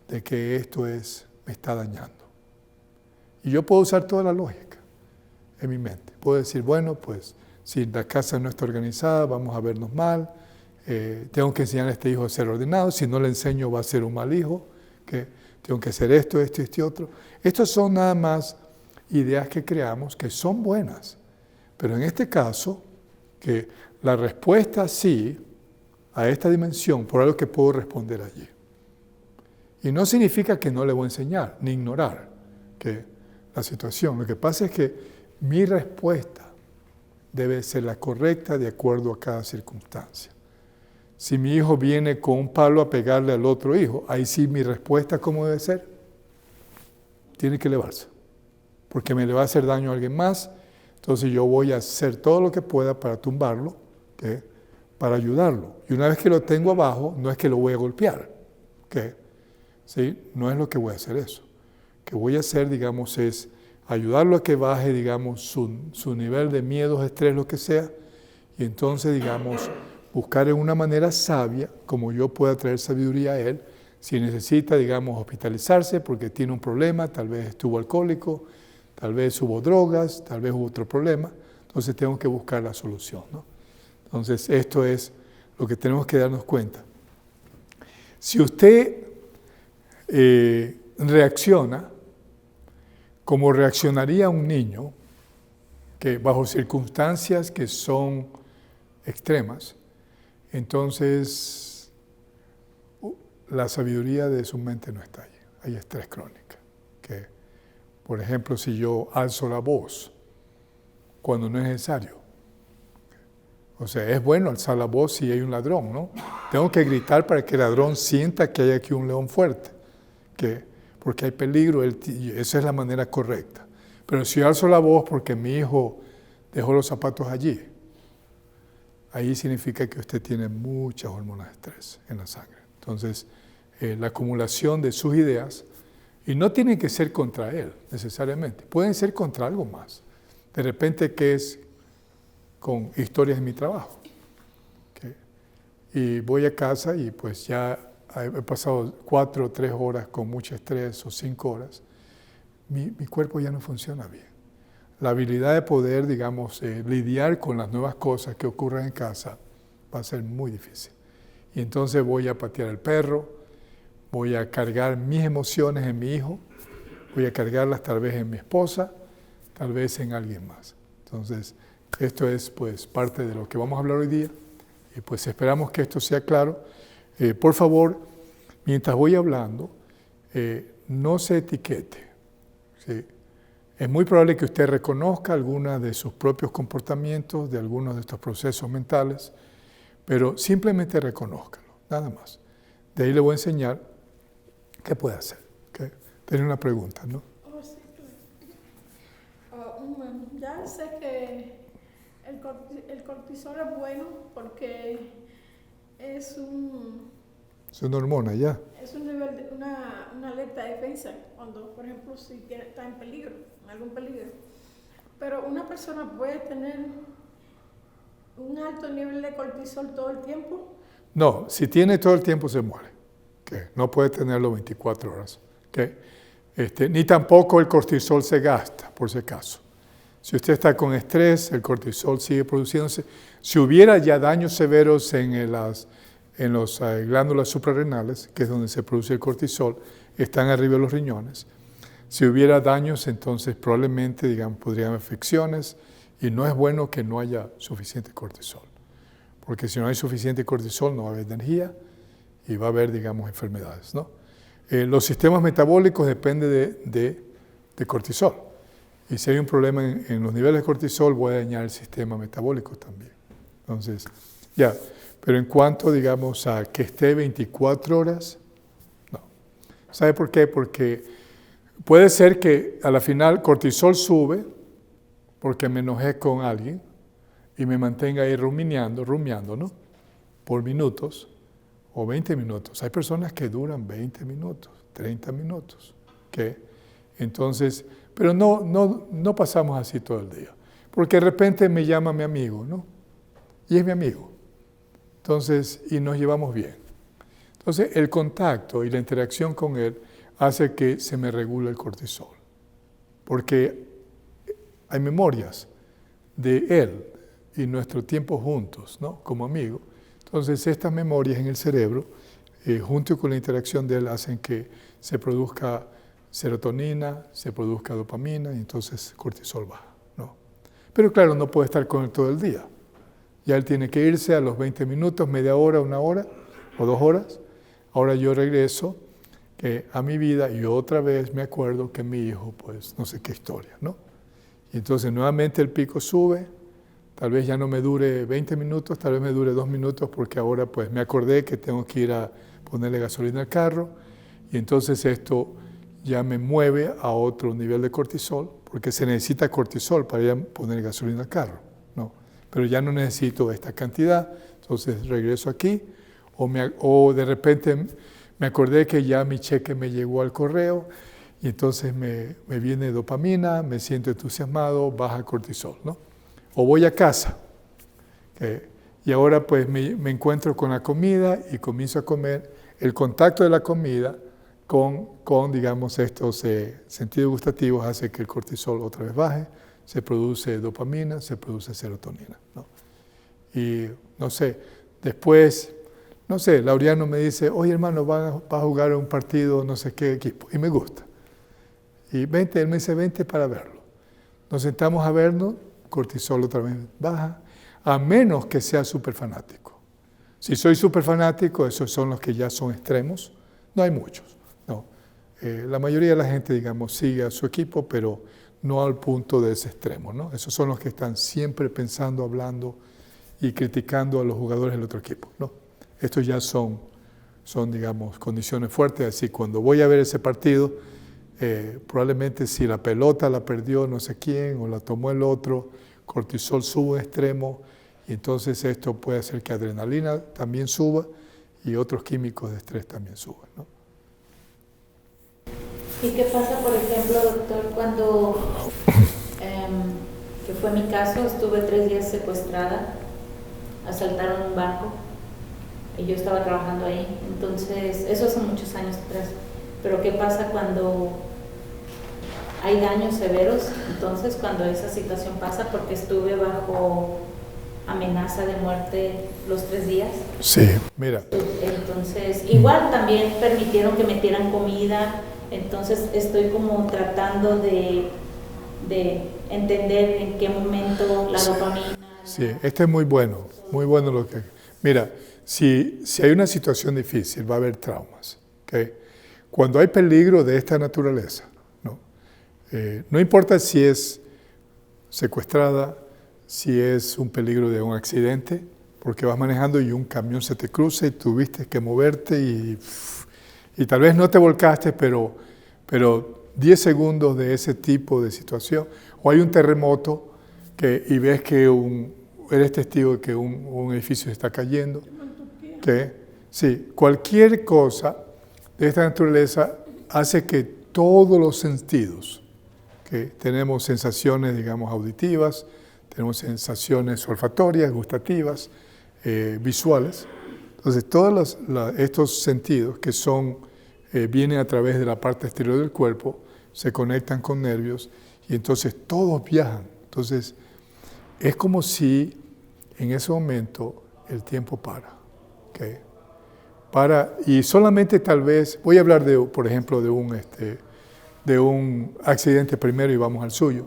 de que esto me está dañando. Y yo puedo usar toda la lógica en mi mente. Puedo decir, bueno, pues si la casa no está organizada, vamos a vernos mal. Tengo que enseñar a este hijo a ser ordenado. Si no le enseño, va a ser un mal hijo. Que tengo que hacer esto, esto y este otro. Estos son nada más ideas que creamos que son buenas. Pero en este caso, que la respuesta sí a esta dimensión, por algo que puedo responder allí. Y no significa que no le voy a enseñar, ni ignorar la situación. Lo que pasa es que mi respuesta debe ser la correcta de acuerdo a cada circunstancia. Si mi hijo viene con un palo a pegarle al otro hijo, ahí sí mi respuesta, ¿cómo debe ser? Tiene que elevarse, porque me le va a hacer daño a alguien más. Entonces yo voy a hacer todo lo que pueda para tumbarlo, para ayudarlo. Y una vez que lo tengo abajo, no es que lo voy a golpear. ¿Sí? No es lo que voy a hacer eso. Lo que voy a hacer, digamos, es ayudarlo a que baje, digamos, su nivel de miedo, estrés, lo que sea, y entonces, digamos, buscar en una manera sabia, como yo pueda traer sabiduría a él, si necesita, digamos, hospitalizarse porque tiene un problema, tal vez estuvo alcohólico, tal vez hubo drogas, tal vez hubo otro problema, entonces tengo que buscar la solución, ¿no? Entonces, esto es lo que tenemos que darnos cuenta. Si usted reacciona como reaccionaría un niño que bajo circunstancias que son extremas, entonces la sabiduría de su mente no está allí. Hay estrés crónico. Que, por ejemplo, si yo alzo la voz cuando no es necesario. O sea, es bueno alzar la voz si hay un ladrón, ¿no? Tengo que gritar para que el ladrón sienta que hay aquí un león fuerte, porque hay peligro, esa es la manera correcta. Pero si yo alzo la voz porque mi hijo dejó los zapatos allí, ahí significa que usted tiene muchas hormonas de estrés en la sangre. Entonces, la acumulación de sus ideas, y no tienen que ser contra él necesariamente, pueden ser contra algo más. De repente, que es con historias de mi trabajo. Y voy a casa y pues ya he pasado 4 o 3 horas con mucho estrés o 5 horas. Mi cuerpo ya no funciona bien. La habilidad de poder, digamos, lidiar con las nuevas cosas que ocurren en casa va a ser muy difícil. Y entonces voy a patear al perro, voy a cargar mis emociones en mi hijo, voy a cargarlas tal vez en mi esposa, tal vez en alguien más. Entonces, esto es pues parte de lo que vamos a hablar hoy día y pues esperamos que esto sea claro. Por favor, mientras voy hablando, no se etiquete, ¿sí? Es muy probable que usted reconozca algunos de sus propios comportamientos, de algunos de estos procesos mentales, pero simplemente reconózcalo, nada más. De ahí le voy a enseñar qué puede hacer. ¿Okay? Tiene una pregunta, ¿no? Oh, sí, ya sé que el cortisol es bueno porque es Es un nivel de una alerta de defensa cuando, por ejemplo, si está en peligro, en algún peligro. Pero una persona puede tener un alto nivel de cortisol todo el tiempo. No, si tiene todo el tiempo se muere. ¿Okay? No puede tenerlo 24 horas. ¿Okay? Ni tampoco el cortisol se gasta, por si acaso. Si usted está con estrés, el cortisol sigue produciéndose. Si hubiera ya daños severos en las glándulas suprarrenales, que es donde se produce el cortisol, están arriba de los riñones. Si hubiera daños, entonces probablemente, digamos, podrían haber afecciones y no es bueno que no haya suficiente cortisol. Porque si no hay suficiente cortisol, no va a haber energía y va a haber, digamos, enfermedades, ¿no? Los sistemas metabólicos dependen de cortisol. Y si hay un problema en los niveles de cortisol, voy a dañar el sistema metabólico también. Entonces, ya. Pero en cuanto, digamos, a que esté 24 horas, no. ¿Sabe por qué? Porque puede ser que a la final cortisol sube porque me enojé con alguien y me mantenga ahí rumiando, ¿no? Por minutos o 20 minutos. Hay personas que duran 20 minutos, 30 minutos. ¿Okay? Entonces, pero no pasamos así todo el día. Porque de repente me llama mi amigo, ¿no? Y es mi amigo. Entonces, y nos llevamos bien. Entonces, el contacto y la interacción con él hace que se me regule el cortisol. Porque hay memorias de él y nuestro tiempo juntos, ¿no? Como amigo. Entonces, estas memorias en el cerebro, junto con la interacción de él, hacen que se produzca serotonina, se produzca dopamina y entonces cortisol baja, ¿no? Pero claro, no puede estar con él todo el día. Ya él tiene que irse a los 20 minutos, media hora, 1 hora o 2 horas. Ahora yo regreso a mi vida y otra vez me acuerdo que mi hijo, pues no sé qué historia, ¿no? Y entonces nuevamente el pico sube, tal vez ya no me dure 20 minutos, tal vez me dure 2 minutos porque ahora pues me acordé que tengo que ir a ponerle gasolina al carro y entonces esto ya me mueve a otro nivel de cortisol porque se necesita cortisol para ir a poner gasolina al carro, ¿no? Pero ya no necesito esta cantidad, entonces regreso aquí, o de repente me acordé que ya mi cheque me llegó al correo, y entonces me viene dopamina, me siento entusiasmado, baja cortisol, ¿no? O voy a casa, y ahora pues me encuentro con la comida y comienzo a comer. El contacto de la comida con digamos, estos sentidos gustativos hace que el cortisol otra vez baje, se produce dopamina, se produce serotonina, ¿no? Y no sé, después, no sé, Laureano me dice, oye hermano, va a jugar un partido, no sé qué equipo, y me gusta. Y vente, él me dice, vente para verlo. Nos sentamos a vernos, cortisol otra vez baja. a menos que sea súper fanático. Si soy súper fanático, esos son los que ya son extremos. No hay muchos, no. La mayoría de la gente, digamos, sigue a su equipo, pero no al punto de ese extremo, ¿no? Esos son los que están siempre pensando, hablando y criticando a los jugadores del otro equipo, ¿no? Estos ya son, digamos, condiciones fuertes. Así, cuando voy a ver ese partido, probablemente si la pelota la perdió no sé quién o la tomó el otro, cortisol sube un extremo y entonces esto puede hacer que adrenalina también suba y otros químicos de estrés también suban, ¿no? ¿Y qué pasa, por ejemplo, doctor, cuando, que fue mi caso, estuve 3 días secuestrada, asaltaron un banco y yo estaba trabajando ahí, entonces, eso hace muchos años atrás, pero ¿qué pasa cuando hay daños severos? Entonces, cuando esa situación pasa, porque estuve bajo amenaza de muerte los 3 días. Sí, mira. Entonces, igual también permitieron que metieran comida. Entonces estoy como tratando de entender en qué momento la dopamina... Sí, este es muy bueno lo que... Mira, si hay una situación difícil, va a haber traumas, ¿okay? Cuando hay peligro de esta naturaleza, ¿no? No importa si es secuestrada, si es un peligro de un accidente, porque vas manejando y un camión se te cruza y tuviste que moverte y tal vez no te volcaste, pero 10 segundos de ese tipo de situación, o hay un terremoto y ves que eres testigo de que un edificio se está cayendo, que sí, cualquier cosa de esta naturaleza hace que todos los sentidos, que tenemos sensaciones, digamos, auditivas, tenemos sensaciones olfatorias, gustativas, visuales, entonces todos estos sentidos que vienen a través de la parte exterior del cuerpo, se conectan con nervios y entonces todos viajan. Entonces es como si en ese momento el tiempo para. ¿Okay? Y solamente tal vez, voy a hablar por ejemplo, de un accidente primero y vamos al suyo,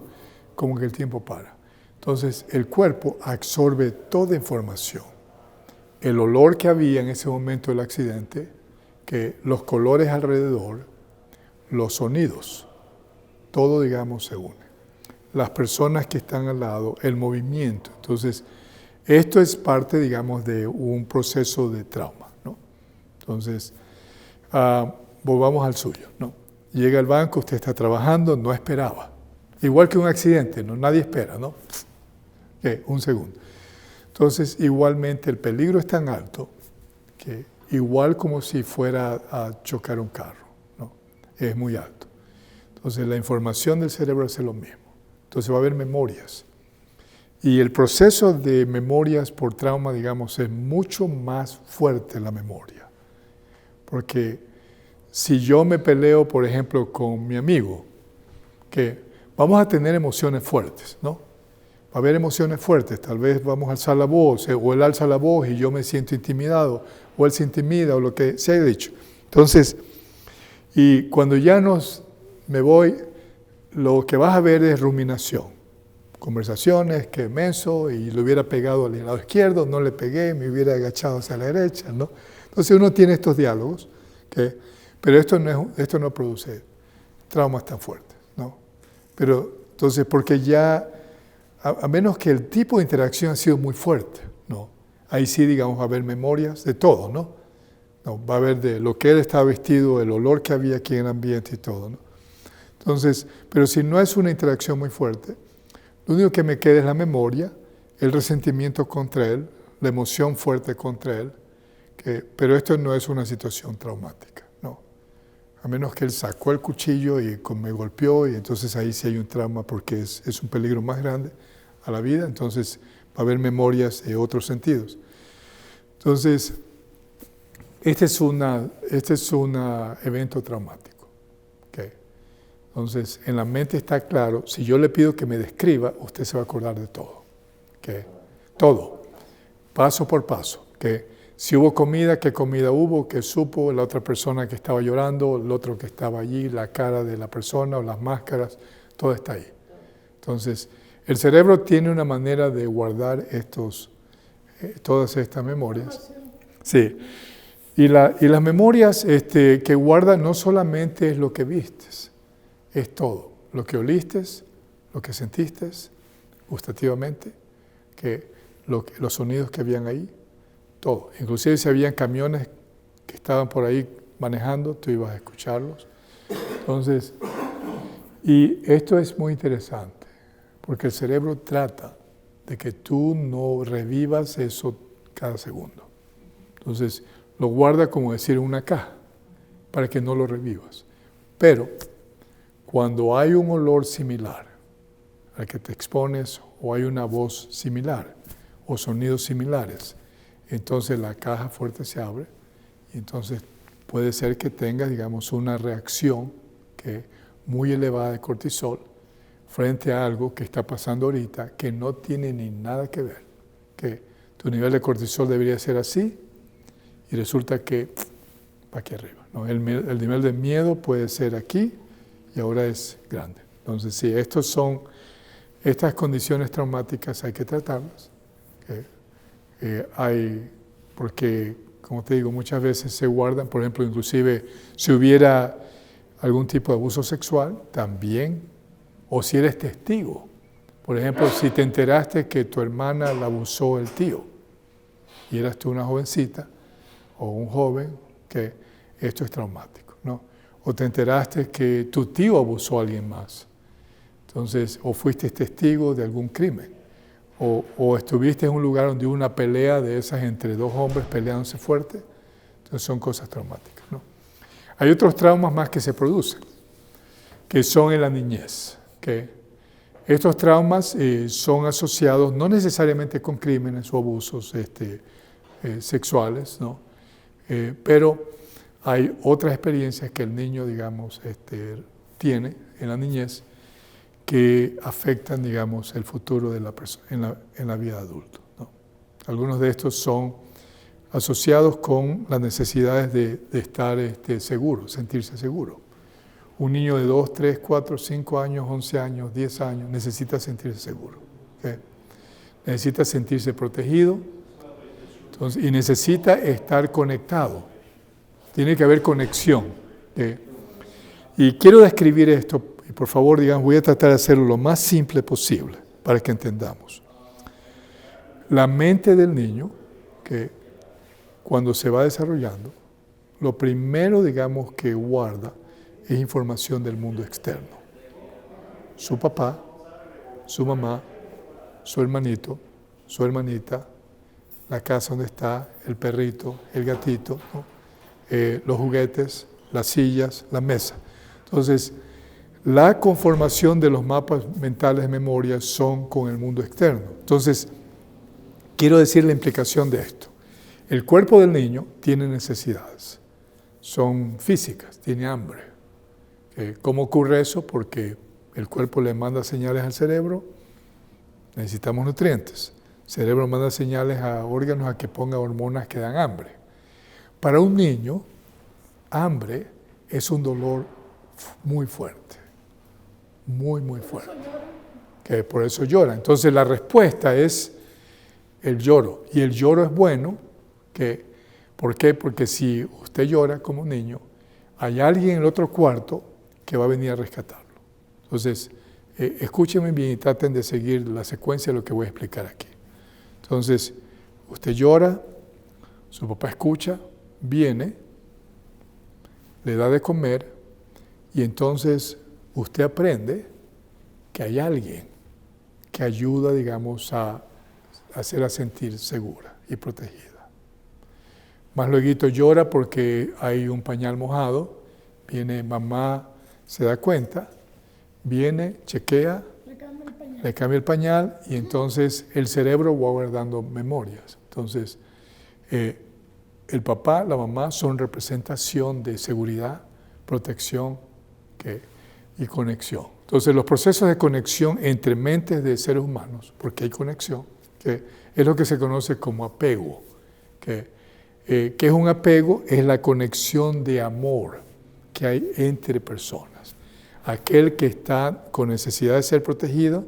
como que el tiempo para. Entonces el cuerpo absorbe toda información. El olor que había en ese momento del accidente, que los colores alrededor, los sonidos, todo, digamos, se une. Las personas que están al lado, el movimiento. Entonces, esto es parte, digamos, de un proceso de trauma, ¿no? Entonces, volvamos al suyo, ¿no? Llega al banco, usted está trabajando, no esperaba. Igual que un accidente, ¿no? Nadie espera, ¿no? Un segundo. Entonces, igualmente, el peligro es tan alto que igual como si fuera a chocar un carro, ¿no? Es muy alto. Entonces la información del cerebro hace lo mismo. Entonces va a haber memorias. Y el proceso de memorias por trauma, digamos, es mucho más fuerte la memoria. Porque si yo me peleo, por ejemplo, con mi amigo, que vamos a tener emociones fuertes, ¿no? Va a haber emociones fuertes, tal vez vamos a alzar la voz, o él alza la voz y yo me siento intimidado, o él se intimida, o lo que se haya dicho. Entonces, y cuando ya me voy, lo que vas a ver es ruminación. Conversaciones, que menso, y le hubiera pegado al lado izquierdo, no le pegué, me hubiera agachado hacia la derecha, ¿no? Entonces uno tiene estos diálogos, pero esto no produce traumas tan fuertes, ¿no? Pero entonces, porque ya... A menos que el tipo de interacción ha sido muy fuerte, ¿no? Ahí sí, digamos, va a haber memorias de todo, ¿no? Va a haber de lo que él estaba vestido, el olor que había aquí en el ambiente y todo, ¿no? Entonces, pero si no es una interacción muy fuerte, lo único que me queda es la memoria, el resentimiento contra él, la emoción fuerte contra él, pero esto no es una situación traumática, ¿no? A menos que él sacó el cuchillo y me golpeó, y entonces ahí sí hay un trauma porque es un peligro más grande a la vida, entonces va a haber memorias de otros sentidos. Entonces, este es un evento traumático. ¿Okay? Entonces, en la mente está claro, si yo le pido que me describa, usted se va a acordar de todo. ¿Okay? Todo, paso por paso. ¿Okay? Si hubo comida, qué comida hubo, qué supo, la otra persona que estaba llorando, el otro que estaba allí, la cara de la persona o las máscaras, todo está ahí. Entonces, El cerebro tiene una manera de guardar todas estas memorias. Sí. Y las memorias que guarda no solamente es lo que vistes, es todo. Lo que oliste, lo que sentiste gustativamente, los sonidos que habían ahí, todo. Inclusive si habían camiones que estaban por ahí manejando, tú ibas a escucharlos. Entonces, y esto es muy interesante, porque el cerebro trata de que tú no revivas eso cada segundo. Entonces, lo guarda como decir en una caja, para que no lo revivas. Pero, cuando hay un olor similar al que te expones, o hay una voz similar, o sonidos similares, entonces la caja fuerte se abre, y entonces puede ser que tengas, digamos, una reacción muy elevada de cortisol frente a algo que está pasando ahorita que no tiene ni nada que ver, que tu nivel de cortisol debería ser así y resulta que va aquí arriba, ¿no? El nivel de miedo puede ser aquí y ahora es grande. Entonces, sí, estas condiciones traumáticas hay que tratarlas. Porque, como te digo, muchas veces se guardan, por ejemplo, inclusive si hubiera algún tipo de abuso sexual, también, o si eres testigo. Por ejemplo, si te enteraste que tu hermana la abusó el tío, y eras tú una jovencita, o un joven, que esto es traumático, ¿no? O te enteraste que tu tío abusó a alguien más, entonces, o fuiste testigo de algún crimen, o estuviste en un lugar donde hubo una pelea de esas entre dos hombres peleándose fuerte, entonces son cosas traumáticas, ¿no? Hay otros traumas más que se producen, que son en la niñez, que estos traumas son asociados no necesariamente con crímenes o abusos sexuales, ¿no? Pero hay otras experiencias que el niño, digamos, tiene en la niñez que afectan, digamos, el futuro de la persona en la vida adulta, ¿no? Algunos de estos son asociados con las necesidades de estar seguro, sentirse seguro. Un niño de 2, 3, 4, 5 años, 11 años, 10 años necesita sentirse seguro, ¿okay? Necesita sentirse protegido, entonces, y necesita estar conectado. Tiene que haber conexión, ¿okay? Y quiero describir esto, y por favor, digamos, voy a tratar de hacerlo lo más simple posible para que entendamos. La mente del niño, que cuando se va desarrollando, lo primero, digamos, que guarda es información del mundo externo. Su papá, su mamá, su hermanito, su hermanita, la casa donde está, el perrito, el gatito, ¿no? Los juguetes, las sillas, la mesa. Entonces, la conformación de los mapas mentales de memoria son con el mundo externo. Entonces, quiero decir la implicación de esto. El cuerpo del niño tiene necesidades, son físicas, tiene hambre. ¿Cómo ocurre eso? Porque el cuerpo le manda señales al cerebro, necesitamos nutrientes. El cerebro manda señales a órganos a que ponga hormonas que dan hambre. Para un niño, hambre es un dolor muy fuerte, muy, muy fuerte, que por eso llora. Entonces la respuesta es el lloro, y el lloro es bueno. ¿Por qué? Porque si usted llora como un niño, hay alguien en el otro cuarto que va a venir a rescatarlo. Entonces, escúchenme bien y traten de seguir la secuencia de lo que voy a explicar aquí. Entonces, usted llora, su papá escucha, viene, le da de comer, y entonces usted aprende que hay alguien que ayuda, digamos, a hacerla sentir segura y protegida. Más luego llora porque hay un pañal mojado, viene mamá, se da cuenta, viene, chequea, le cambia el pañal y entonces el cerebro va guardando memorias. Entonces, el papá, la mamá son representación de seguridad, protección y conexión. Entonces, los procesos de conexión entre mentes de seres humanos, porque hay conexión, que es lo que se conoce como apego, ¿qué es un apego? Es la conexión de amor que hay entre personas. Aquel que está con necesidad de ser protegido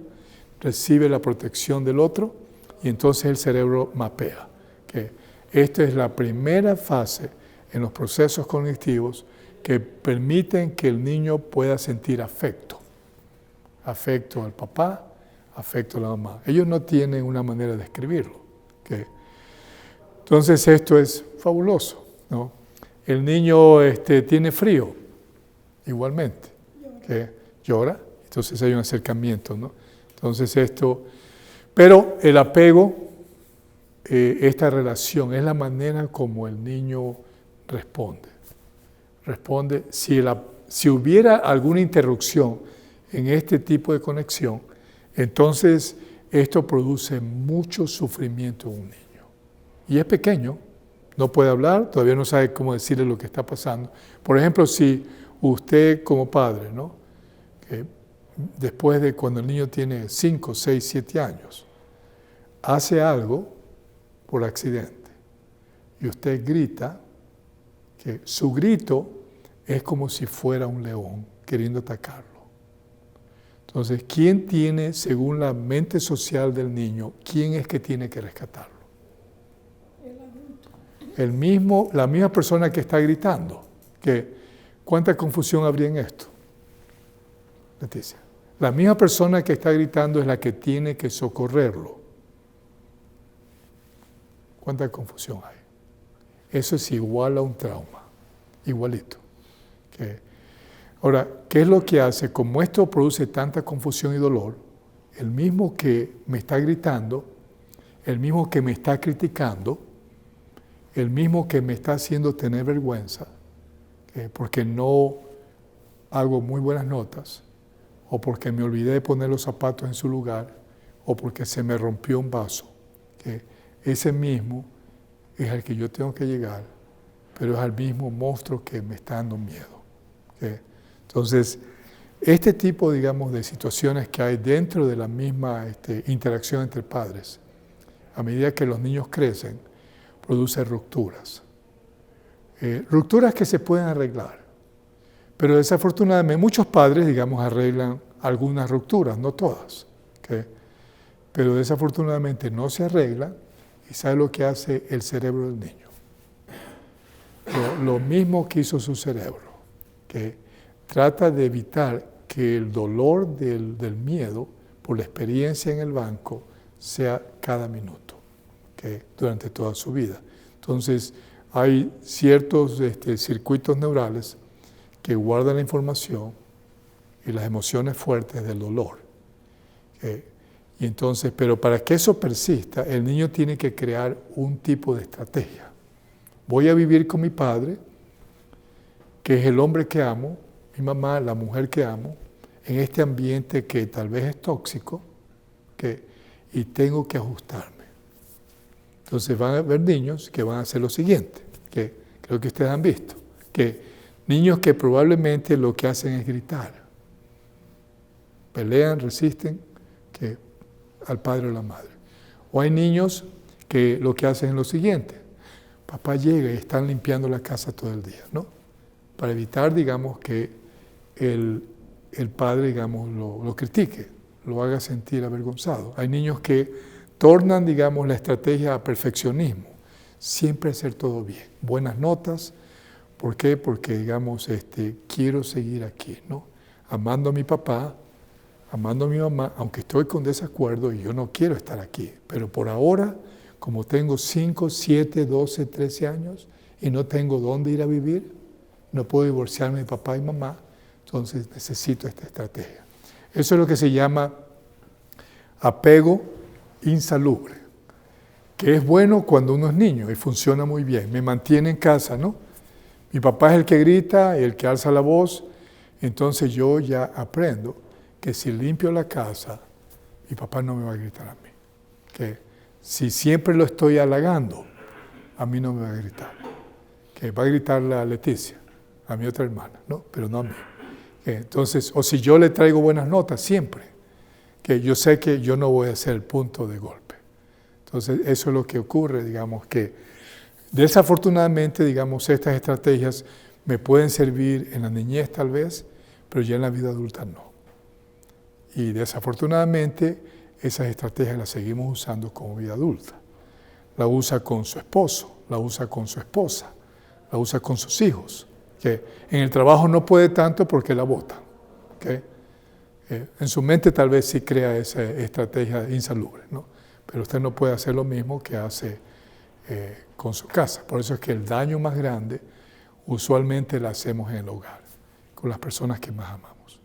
recibe la protección del otro y entonces el cerebro mapea. Que esta es la primera fase en los procesos cognitivos que permiten que el niño pueda sentir afecto. Afecto al papá, afecto a la mamá. Ellos no tienen una manera de escribirlo. ¿Okay? Entonces esto es fabuloso, ¿no? El niño tiene frío, igualmente. ¿Okay? Llora, entonces hay un acercamiento, ¿no? Entonces pero el apego, esta relación, es la manera como el niño responde. Responde, si hubiera alguna interrupción en este tipo de conexión, entonces esto produce mucho sufrimiento en un niño. Y es pequeño, no puede hablar, todavía no sabe cómo decirle lo que está pasando. Por ejemplo, si usted como padre, ¿no? Después de cuando el niño tiene 5, 6, 7 años, hace algo por accidente y usted grita, que su grito es como si fuera un león queriendo atacarlo. Entonces, ¿quién tiene, según la mente social del niño, quién es que tiene que rescatarlo? El adulto. La misma persona que está gritando. ¿Cuánta confusión habría en esto? Leticia. La misma persona que está gritando es la que tiene que socorrerlo. ¿Cuánta confusión hay? Eso es igual a un trauma, igualito. Ahora, ¿qué es lo que hace? Como esto produce tanta confusión y dolor, el mismo que me está gritando, el mismo que me está criticando, el mismo que me está haciendo tener vergüenza, porque no hago muy buenas notas, o porque me olvidé de poner los zapatos en su lugar, o porque se me rompió un vaso, ese mismo es al que yo tengo que llegar, pero es al mismo monstruo que me está dando miedo. Entonces, este tipo, digamos, de situaciones que hay dentro de la misma interacción entre padres, a medida que los niños crecen, produce rupturas. Rupturas que se pueden arreglar, pero desafortunadamente muchos padres, digamos, arreglan algunas rupturas, no todas, pero desafortunadamente no se arreglan. ¿Y sabe lo que hace el cerebro del niño? Lo mismo que hizo su cerebro, que trata de evitar que el dolor del miedo por la experiencia en el banco sea cada minuto, durante toda su vida. Entonces, hay ciertos circuitos neurales que guardan la información y las emociones fuertes del dolor. Y entonces, pero para que eso persista, el niño tiene que crear un tipo de estrategia. Voy a vivir con mi padre, que es el hombre que amo, mi mamá, la mujer que amo, en este ambiente que tal vez es tóxico, y tengo que ajustarme. Entonces van a haber niños que van a hacer lo siguiente, que creo que ustedes han visto, que niños que probablemente lo que hacen es gritar, pelean, resisten, al padre o la madre. O hay niños que lo que hacen es lo siguiente, papá llega y están limpiando la casa todo el día, ¿no? Para evitar, digamos, que el padre, digamos, lo critique, lo haga sentir avergonzado. Hay niños que tornan, digamos, la estrategia a perfeccionismo, siempre hacer todo bien, buenas notas. ¿Por qué? Porque, digamos, quiero seguir aquí, ¿no? Amando a mi papá, amando a mi mamá, aunque estoy con desacuerdo y yo no quiero estar aquí, pero por ahora, como tengo 5, 7, 12, 13 años y no tengo dónde ir a vivir, no puedo divorciarme de papá y mamá, entonces necesito esta estrategia. Eso es lo que se llama apego insalubre, que es bueno cuando uno es niño y funciona muy bien, me mantiene en casa, ¿no? Mi papá es el que grita, el que alza la voz, entonces yo ya aprendo que si limpio la casa, mi papá no me va a gritar a mí. Que si siempre lo estoy halagando, a mí no me va a gritar. Que va a gritarle a Leticia, a mi otra hermana, ¿no? Pero no a mí. Entonces, o si yo le traigo buenas notas, siempre, que yo sé que yo no voy a ser el punto de golpe. Entonces, eso es lo que ocurre, digamos, que desafortunadamente, digamos, estas estrategias me pueden servir en la niñez tal vez, pero ya en la vida adulta no. Y desafortunadamente esas estrategias las seguimos usando como vida adulta. La usa con su esposo, la usa con su esposa, la usa con sus hijos, que en el trabajo no puede tanto porque la botan. ¿Okay? En su mente tal vez sí crea esa estrategia insalubre, ¿no? Pero usted no puede hacer lo mismo que hace con su casa. Por eso es que el daño más grande usualmente lo hacemos en el hogar, con las personas que más amamos.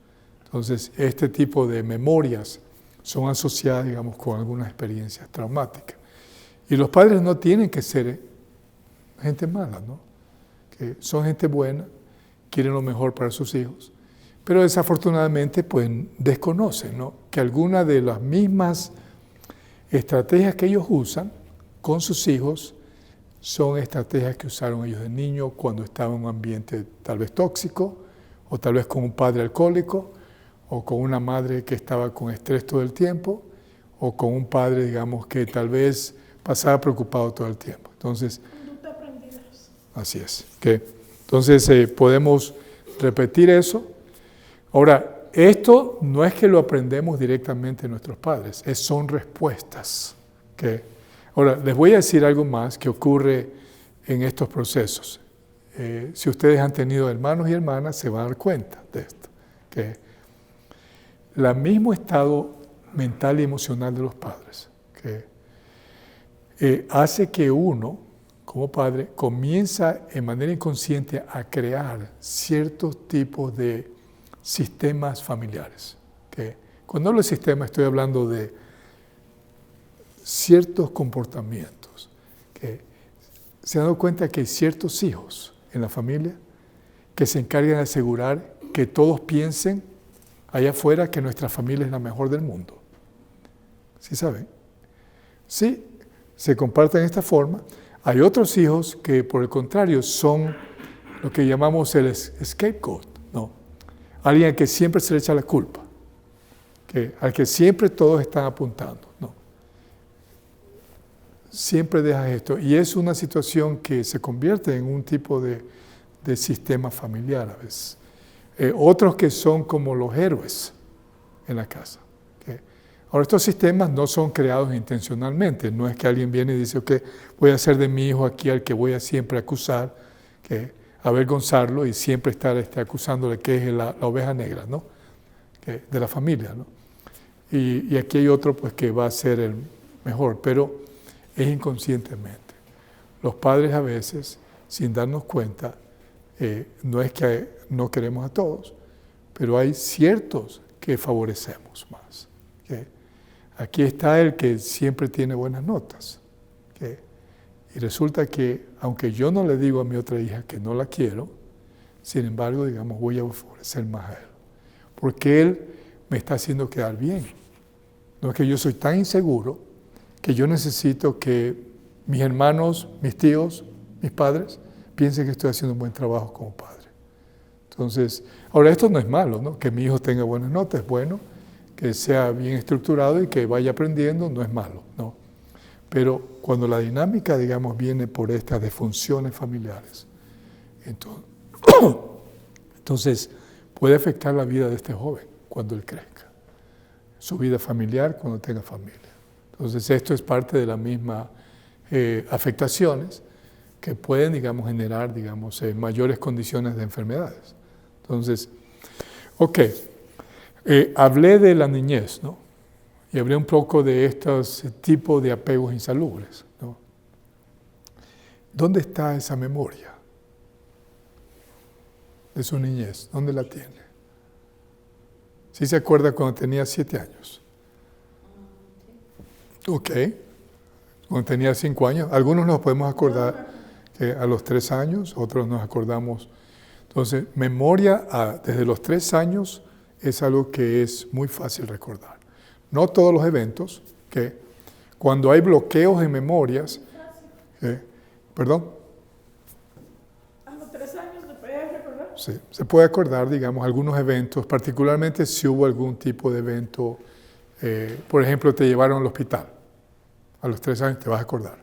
Entonces, este tipo de memorias son asociadas, digamos, con algunas experiencias traumáticas. Y los padres no tienen que ser gente mala, ¿no? Que son gente buena, quieren lo mejor para sus hijos, pero desafortunadamente pues desconocen, ¿no? Que algunas de las mismas estrategias que ellos usan con sus hijos son estrategias que usaron ellos de niño cuando estaban en un ambiente tal vez tóxico, o tal vez con un padre alcohólico, o con una madre que estaba con estrés todo el tiempo, o con un padre, digamos, que tal vez pasaba preocupado todo el tiempo. Entonces, así es. Entonces, podemos repetir eso. Ahora, esto no es que lo aprendemos directamente de nuestros padres, son respuestas. Ahora, les voy a decir algo más que ocurre en estos procesos. Si ustedes han tenido hermanos y hermanas, se van a dar cuenta de esto. El mismo estado mental y emocional de los padres hace que uno, como padre, comienza en manera inconsciente a crear ciertos tipos de sistemas familiares. Cuando hablo de sistemas, estoy hablando de ciertos comportamientos. Se han dado cuenta que hay ciertos hijos en la familia que se encargan de asegurar que todos piensen allá afuera que nuestra familia es la mejor del mundo. ¿Sí saben? Sí, se comparten de esta forma. Hay otros hijos que, por el contrario, son lo que llamamos el scapegoat, ¿no? Alguien al que siempre se le echa la culpa, al que siempre todos están apuntando, ¿no? Siempre dejas esto. Y es una situación que se convierte en un tipo de sistema familiar a veces. Otros que son como los héroes en la casa. Ahora, estos sistemas no son creados intencionalmente. No es que alguien viene y dice, ok, voy a hacer de mi hijo aquí al que voy a siempre acusar, avergonzarlo y siempre estar acusándole que es la oveja negra, ¿no? De la familia, ¿no? Y aquí hay otro pues, que va a ser el mejor, pero es inconscientemente. Los padres a veces, sin darnos cuenta, no es que no queremos a todos, pero hay ciertos que favorecemos más. Aquí está el que siempre tiene buenas notas. Y resulta que, aunque yo no le digo a mi otra hija que no la quiero, sin embargo, digamos, voy a favorecer más a él. Porque él me está haciendo quedar bien. No es que yo soy tan inseguro que yo necesito que mis hermanos, mis tíos, mis padres, piensen que estoy haciendo un buen trabajo como padre. Entonces, ahora esto no es malo, ¿no? Que mi hijo tenga buenas notas es bueno, que sea bien estructurado y que vaya aprendiendo no es malo, ¿no? Pero cuando la dinámica, digamos, viene por estas disfunciones familiares, entonces puede afectar la vida de este joven cuando él crezca, su vida familiar cuando tenga familia. Entonces esto es parte de las mismas afectaciones que pueden, digamos, generar, digamos, mayores condiciones de enfermedades. Entonces, ok, hablé de la niñez, ¿no? Y hablé un poco de estos tipos de apegos insalubres, ¿no? ¿Dónde está esa memoria de su niñez? ¿Dónde la tiene? ¿Sí se acuerda cuando tenía 7 años? Ok. Cuando tenía 5 años. Algunos nos podemos acordar que a los 3 años, otros nos acordamos. Entonces, memoria desde los 3 años es algo que es muy fácil recordar. No todos los eventos, que cuando hay bloqueos en memorias, ¿perdón? ¿A los 3 años se puede recordar? Sí, se puede acordar, digamos, algunos eventos, particularmente si hubo algún tipo de evento, por ejemplo, te llevaron al hospital. A los 3 años te vas a acordar.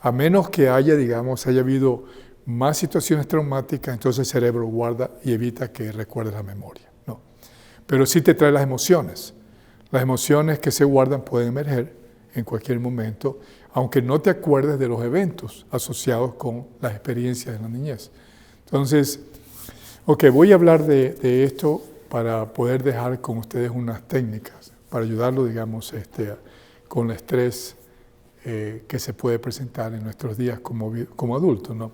A menos que haya, digamos, haya habido más situaciones traumáticas, entonces el cerebro guarda y evita que recuerdes la memoria, ¿no? Pero sí te trae las emociones. Las emociones que se guardan pueden emerger en cualquier momento, aunque no te acuerdes de los eventos asociados con las experiencias de la niñez. Entonces, voy a hablar de esto para poder dejar con ustedes unas técnicas para ayudarlo, digamos, con el estrés que se puede presentar en nuestros días como adultos, ¿no?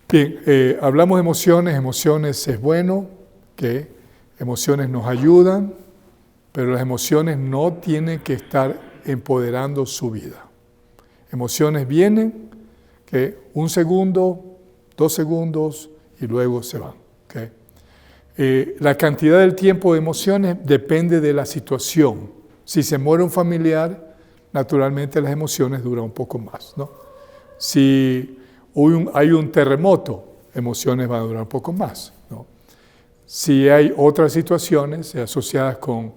Bien, hablamos de emociones. Emociones es bueno, que emociones nos ayudan, pero las emociones no tienen que estar empoderando su vida. Emociones vienen, que 1 segundo, 2 segundos y luego se van. La cantidad del tiempo de emociones depende de la situación. Si se muere un familiar, naturalmente las emociones duran un poco más, ¿no? Si hay un terremoto, emociones van a durar un poco más, ¿no? Si hay otras situaciones asociadas con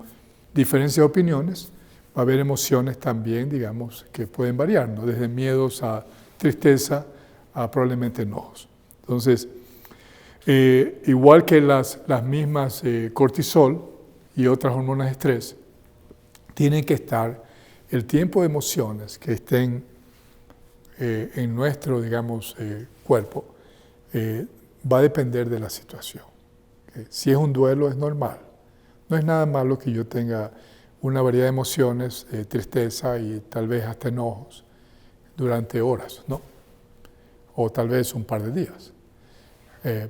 diferencias de opiniones, va a haber emociones también, digamos, que pueden variar, ¿no? Desde miedos a tristeza a probablemente enojos. Entonces, igual que las mismas cortisol y otras hormonas de estrés, tienen que estar el tiempo de emociones que estén en nuestro, digamos, cuerpo, va a depender de la situación. Si es un duelo, es normal. No es nada malo que yo tenga una variedad de emociones, tristeza y tal vez hasta enojos durante horas, ¿no? O tal vez un par de días.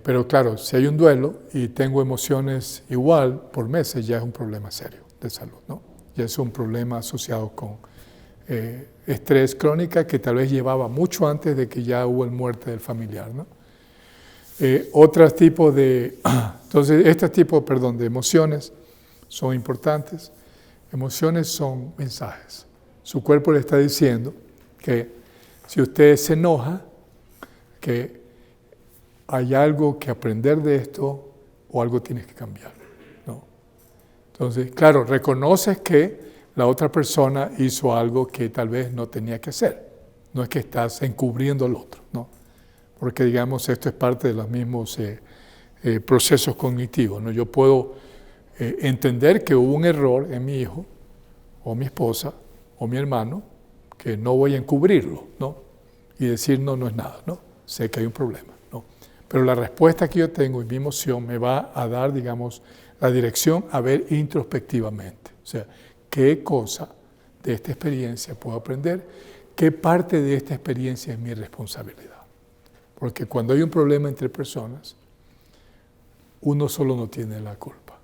Pero claro, si hay un duelo y tengo emociones igual por meses, ya es un problema serio de salud, ¿no? Ya es un problema asociado con estrés crónica que tal vez llevaba mucho antes de que ya hubo la muerte del familiar, ¿no? Otros tipos de, entonces, de emociones son importantes. Emociones son mensajes. Su cuerpo le está diciendo que si usted se enoja, que hay algo que aprender de esto o algo tienes que cambiar, ¿no? Entonces, claro, reconoces que la otra persona hizo algo que tal vez no tenía que hacer. No es que estás encubriendo al otro, ¿no? Porque, digamos, esto es parte de los mismos procesos cognitivos, ¿no? Yo puedo entender que hubo un error en mi hijo, o mi esposa, o mi hermano, que no voy a encubrirlo, ¿no? Y decir, no es nada, ¿no? Sé que hay un problema, ¿no? Pero la respuesta que yo tengo y mi emoción me va a dar, digamos, la dirección a ver introspectivamente. O sea, ¿qué cosa de esta experiencia puedo aprender? ¿Qué parte de esta experiencia es mi responsabilidad? Porque cuando hay un problema entre personas, uno solo no tiene la culpa.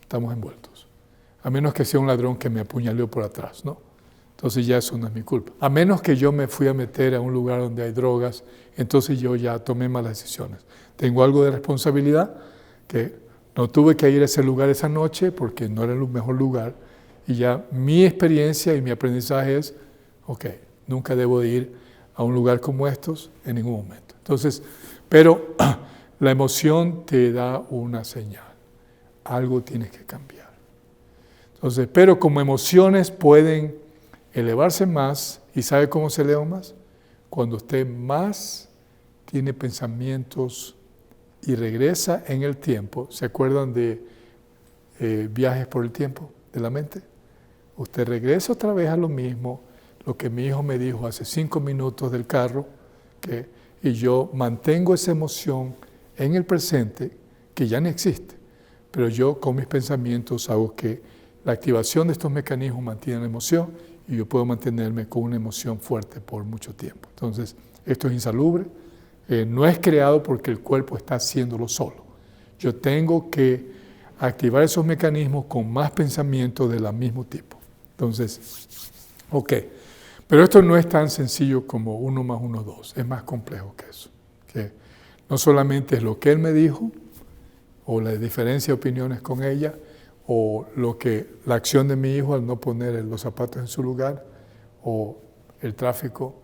Estamos envueltos. A menos que sea un ladrón que me apuñaleó por atrás, ¿no? Entonces ya eso no es mi culpa. A menos que yo me fui a meter a un lugar donde hay drogas, entonces yo ya tomé malas decisiones. Tengo algo de responsabilidad, que no tuve que ir a ese lugar esa noche porque no era el mejor lugar. Y ya mi experiencia y mi aprendizaje es, nunca debo de ir a un lugar como estos en ningún momento. Entonces, pero la emoción te da una señal. Algo tienes que cambiar. Entonces, pero como emociones pueden elevarse más, ¿y sabe cómo se elevan más? Cuando usted más tiene pensamientos y regresa en el tiempo. ¿Se acuerdan de viajes por el tiempo de la mente? Usted regresa otra vez a lo mismo, lo que mi hijo me dijo hace 5 minutos del carro, y yo mantengo esa emoción en el presente, que ya no existe, pero yo con mis pensamientos hago que la activación de estos mecanismos mantiene la emoción y yo puedo mantenerme con una emoción fuerte por mucho tiempo. Entonces, esto es insalubre, no es creado porque el cuerpo está haciéndolo solo. Yo tengo que activar esos mecanismos con más pensamientos del mismo tipo. Entonces, pero esto no es tan sencillo como 1 más 1, 2, es más complejo que eso. Que no solamente es lo que él me dijo, o la diferencia de opiniones con ella, o la acción de mi hijo al no poner los zapatos en su lugar, o el tráfico.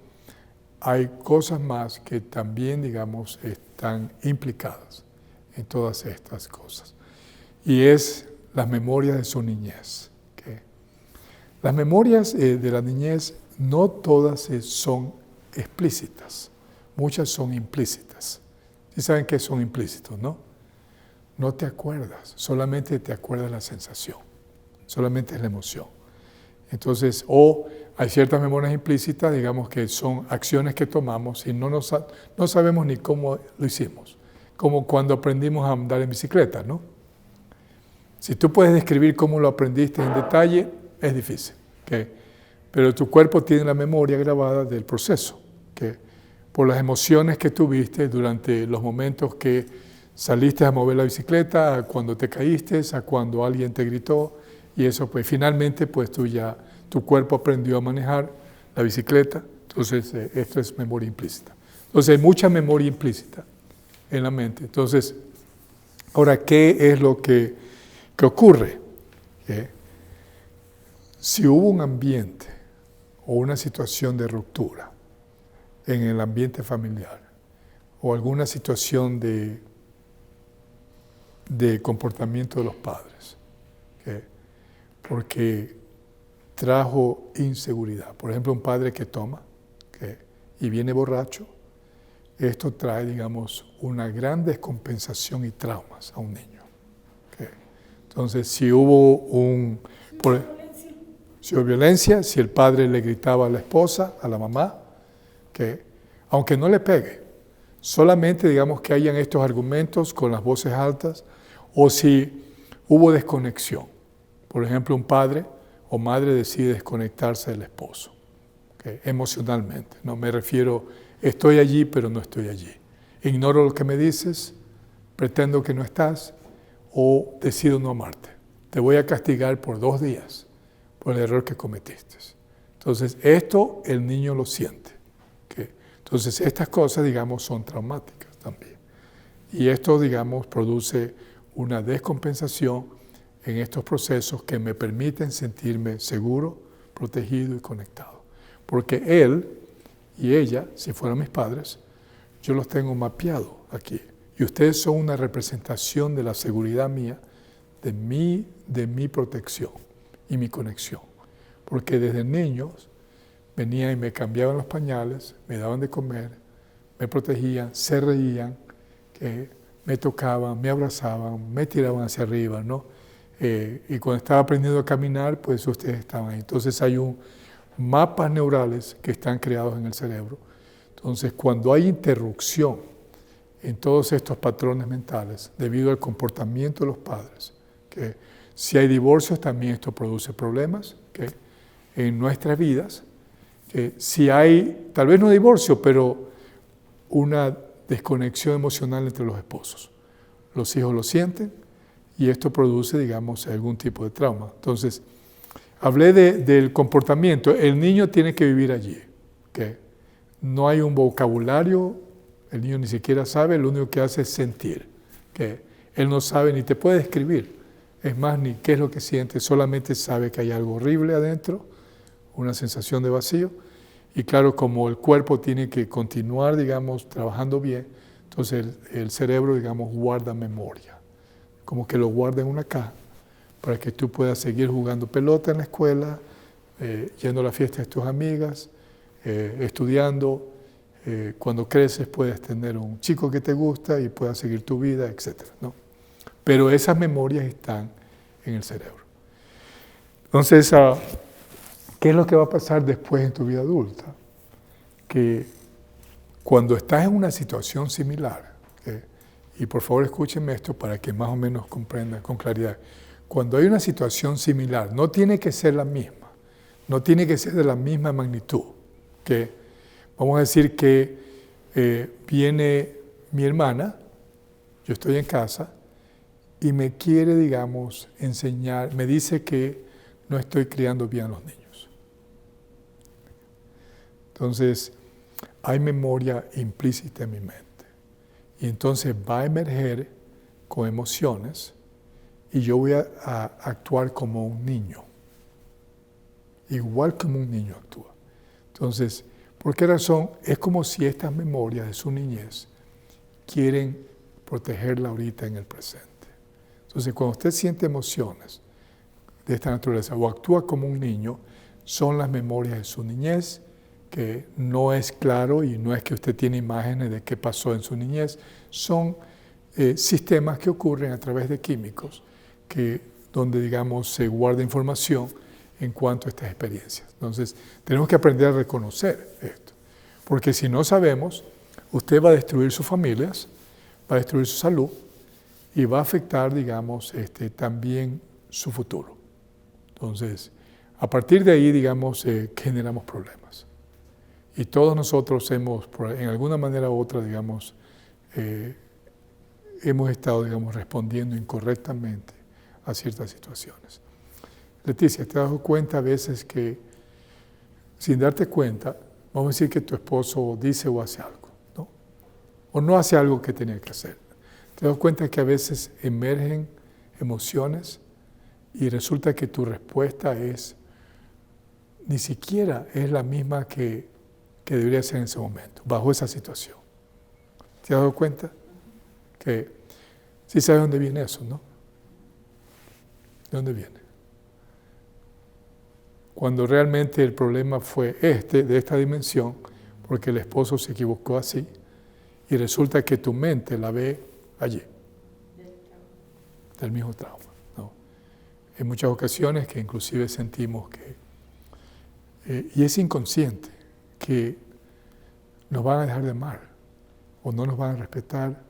Hay cosas más que también, digamos, están implicadas en todas estas cosas. Y es las memorias de su niñez. Las memorias de la niñez no todas son explícitas, muchas son implícitas. ¿Sí saben qué son implícitos, no? No te acuerdas, solamente te acuerdas la sensación. solamente es la emoción. Entonces, o hay ciertas memorias implícitas, digamos que son acciones que tomamos y no sabemos ni cómo lo hicimos, como cuando aprendimos a andar en bicicleta, ¿no? Si tú puedes describir cómo lo aprendiste en detalle, es difícil, ¿okay? Pero tu cuerpo tiene la memoria grabada del proceso, ¿okay? Por las emociones que tuviste durante los momentos que saliste a mover la bicicleta, a cuando te caíste, a cuando alguien te gritó, y eso pues finalmente pues tu cuerpo aprendió a manejar la bicicleta. Entonces esto es memoria implícita. Entonces hay mucha memoria implícita en la mente. Entonces, ahora, ¿qué es lo que ocurre? Si hubo un ambiente o una situación de ruptura en el ambiente familiar o alguna situación de comportamiento de los padres, porque trajo inseguridad. Por ejemplo, un padre que toma y viene borracho, esto trae, digamos, una gran descompensación y traumas a un niño. Entonces, si hubo violencia, si el padre le gritaba a la esposa, a la mamá, aunque no le pegue, solamente digamos que hayan estos argumentos con las voces altas, o si hubo desconexión. Por ejemplo, un padre o madre decide desconectarse del esposo, emocionalmente. No me refiero, estoy allí pero no estoy allí. Ignoro lo que me dices, pretendo que no estás, o decido no amarte. Te voy a castigar por 2 días por el error que cometiste. Entonces, esto el niño lo siente. Entonces, estas cosas, digamos, son traumáticas también. Y esto, digamos, produce una descompensación en estos procesos que me permiten sentirme seguro, protegido y conectado. Porque él y ella, si fueran mis padres, yo los tengo mapeados aquí. Y ustedes son una representación de la seguridad mía, de mi protección y mi conexión. Porque desde niños venían y me cambiaban los pañales, me daban de comer, me protegían, se reían, me tocaban, me abrazaban, me tiraban hacia arriba, ¿no? Y cuando estaba aprendiendo a caminar, pues ustedes estaban ahí. Entonces hay mapas neurales que están creados en el cerebro. Entonces, cuando hay interrupción en todos estos patrones mentales, debido al comportamiento de los padres, si hay divorcios, también esto produce problemas en nuestras vidas. Si hay, tal vez no divorcio, pero una desconexión emocional entre los esposos. Los hijos lo sienten y esto produce, digamos, algún tipo de trauma. Entonces, hablé del comportamiento. El niño tiene que vivir allí. No hay un vocabulario, el niño ni siquiera sabe, lo único que hace es sentir. Él no sabe ni te puede describir. Es más, ni qué es lo que siente, solamente sabe que hay algo horrible adentro, una sensación de vacío. Y claro, como el cuerpo tiene que continuar, digamos, trabajando bien, entonces el cerebro, digamos, guarda memoria. Como que lo guarda en una caja para que tú puedas seguir jugando pelota en la escuela, yendo a la fiesta de tus amigas, estudiando. Cuando creces puedes tener un chico que te gusta y puedas seguir tu vida, etc., ¿no? Pero esas memorias están en el cerebro. Entonces, ¿qué es lo que va a pasar después en tu vida adulta? Que cuando estás en una situación similar, y por favor escúchenme esto para que más o menos comprendan con claridad, cuando hay una situación similar, no tiene que ser la misma, no tiene que ser de la misma magnitud. Vamos a decir que viene mi hermana, yo estoy en casa, y me quiere, digamos, enseñar, me dice que no estoy criando bien a los niños. Entonces, hay memoria implícita en mi mente. Y entonces va a emerger con emociones y yo voy a actuar como un niño. Igual como un niño actúa. Entonces, ¿por qué razón? Es como si estas memorias de su niñez quieren protegerla ahorita en el presente. Entonces, cuando usted siente emociones de esta naturaleza o actúa como un niño, son las memorias de su niñez, que no es claro y no es que usted tiene imágenes de qué pasó en su niñez, son sistemas que ocurren a través de químicos donde, digamos, se guarda información en cuanto a estas experiencias. Entonces, tenemos que aprender a reconocer esto, porque si no sabemos, usted va a destruir sus familias, va a destruir su salud y va a afectar, digamos, también su futuro. Entonces, a partir de ahí, digamos, generamos problemas. Y todos nosotros hemos, en alguna manera u otra, digamos, hemos estado, digamos, respondiendo incorrectamente a ciertas situaciones. Leticia, ¿te has dado cuenta a veces que, sin darte cuenta, vamos a decir que tu esposo dice o hace algo, ¿no? O no hace algo que tenía que hacer? ¿Te das cuenta que a veces emergen emociones y resulta que tu respuesta ni siquiera es la misma que debería ser en ese momento, bajo esa situación? ¿Te has dado cuenta? Que sí sabes dónde viene eso, ¿no? ¿De dónde viene? Cuando realmente el problema fue de esta dimensión, porque el esposo se equivocó así, y resulta que tu mente la ve allí, del mismo trauma, ¿no? En muchas ocasiones que inclusive sentimos que, y es inconsciente, que nos van a dejar de amar, o no nos van a respetar,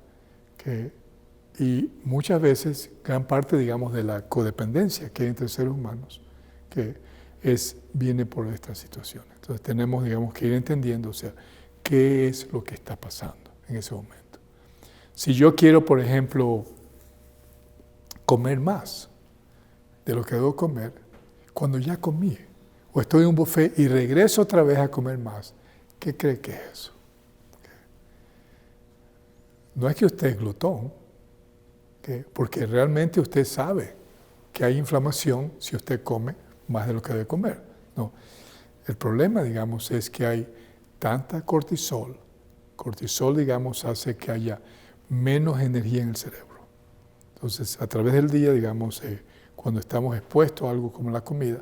y muchas veces, gran parte, digamos, de la codependencia que hay entre seres humanos, que viene por estas situaciones. Entonces tenemos, digamos, que ir entendiendo, o sea, qué es lo que está pasando en ese momento. Si yo quiero, por ejemplo, comer más de lo que debo comer, cuando ya comí, o estoy en un buffet y regreso otra vez a comer más, ¿qué cree que es eso? No es que usted es glotón, porque realmente usted sabe que hay inflamación si usted come más de lo que debe comer. No. El problema, digamos, es que hay tanta cortisol. Cortisol, digamos, hace que haya menos energía en el cerebro. Entonces, a través del día, digamos, cuando estamos expuestos a algo como la comida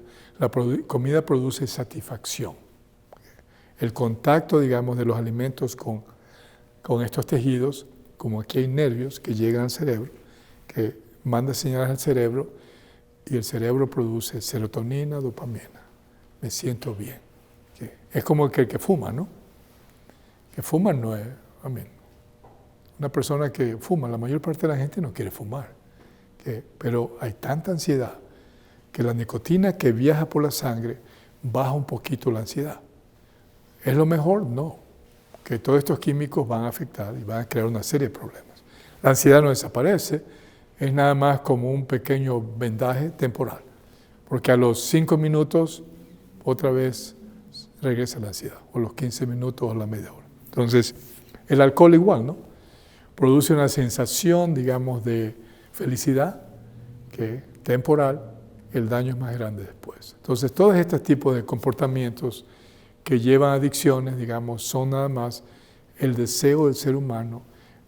comida produce satisfacción. El contacto, digamos, de los alimentos con estos tejidos, como aquí hay nervios que llegan al cerebro, que mandan señales al cerebro, y el cerebro produce serotonina, dopamina. Me siento bien. Es como el que fuma, ¿no? Que fuma no es, una persona que fuma, la mayor parte de la gente no quiere fumar. Pero hay tanta ansiedad que la nicotina que viaja por la sangre baja un poquito la ansiedad. ¿Es lo mejor? No. Que todos estos químicos van a afectar y van a crear una serie de problemas. La ansiedad no desaparece, es nada más como un pequeño vendaje temporal, porque a los 5 minutos otra vez regresa la ansiedad, o los 15 minutos o la media hora. Entonces, el alcohol igual, ¿no? Produce una sensación, digamos, de felicidad, que temporal, el daño es más grande después. Entonces, todos estos tipos de comportamientos que llevan a adicciones, digamos, son nada más el deseo del ser humano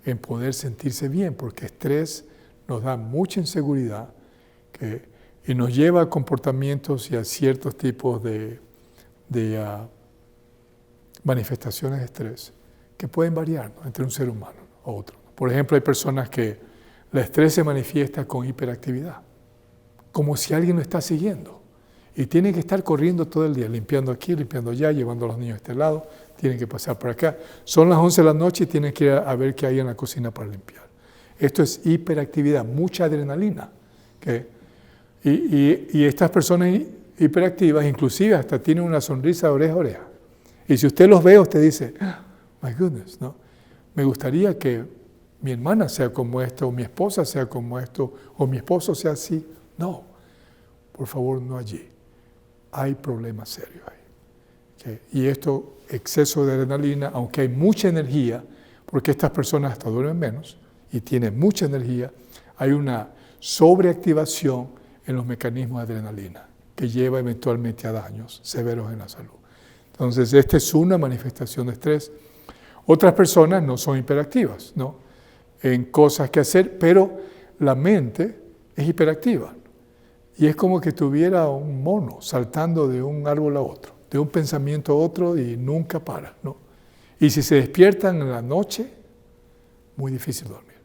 en poder sentirse bien, porque estrés nos da mucha inseguridad y nos lleva a comportamientos y a ciertos tipos de manifestaciones de estrés que pueden variar, ¿no?, entre un ser humano a otro. Por ejemplo, hay personas que el estrés se manifiesta con hiperactividad, como si alguien lo está siguiendo. Y tienen que estar corriendo todo el día, limpiando aquí, limpiando allá, llevando a los niños a este lado, tienen que pasar por acá. Son las 11 de la noche y tienen que ir a ver qué hay en la cocina para limpiar. Esto es hiperactividad, mucha adrenalina. Y estas personas hiperactivas, inclusive hasta tienen una sonrisa de oreja a oreja. Y si usted los ve, usted dice, my goodness, ¿no? Me gustaría que mi hermana sea como esto, o mi esposa sea como esto, o mi esposo sea así. No, por favor, no allí. Hay problemas serios ahí. Y esto, exceso de adrenalina, aunque hay mucha energía, porque estas personas hasta duermen menos y tienen mucha energía, hay una sobreactivación en los mecanismos de adrenalina que lleva eventualmente a daños severos en la salud. Entonces, esta es una manifestación de estrés. Otras personas no son hiperactivas, ¿no?, en cosas que hacer, pero la mente es hiperactiva. Y es como que tuviera un mono saltando de un árbol a otro, de un pensamiento a otro y nunca para, ¿no? Y si se despiertan en la noche, muy difícil dormir,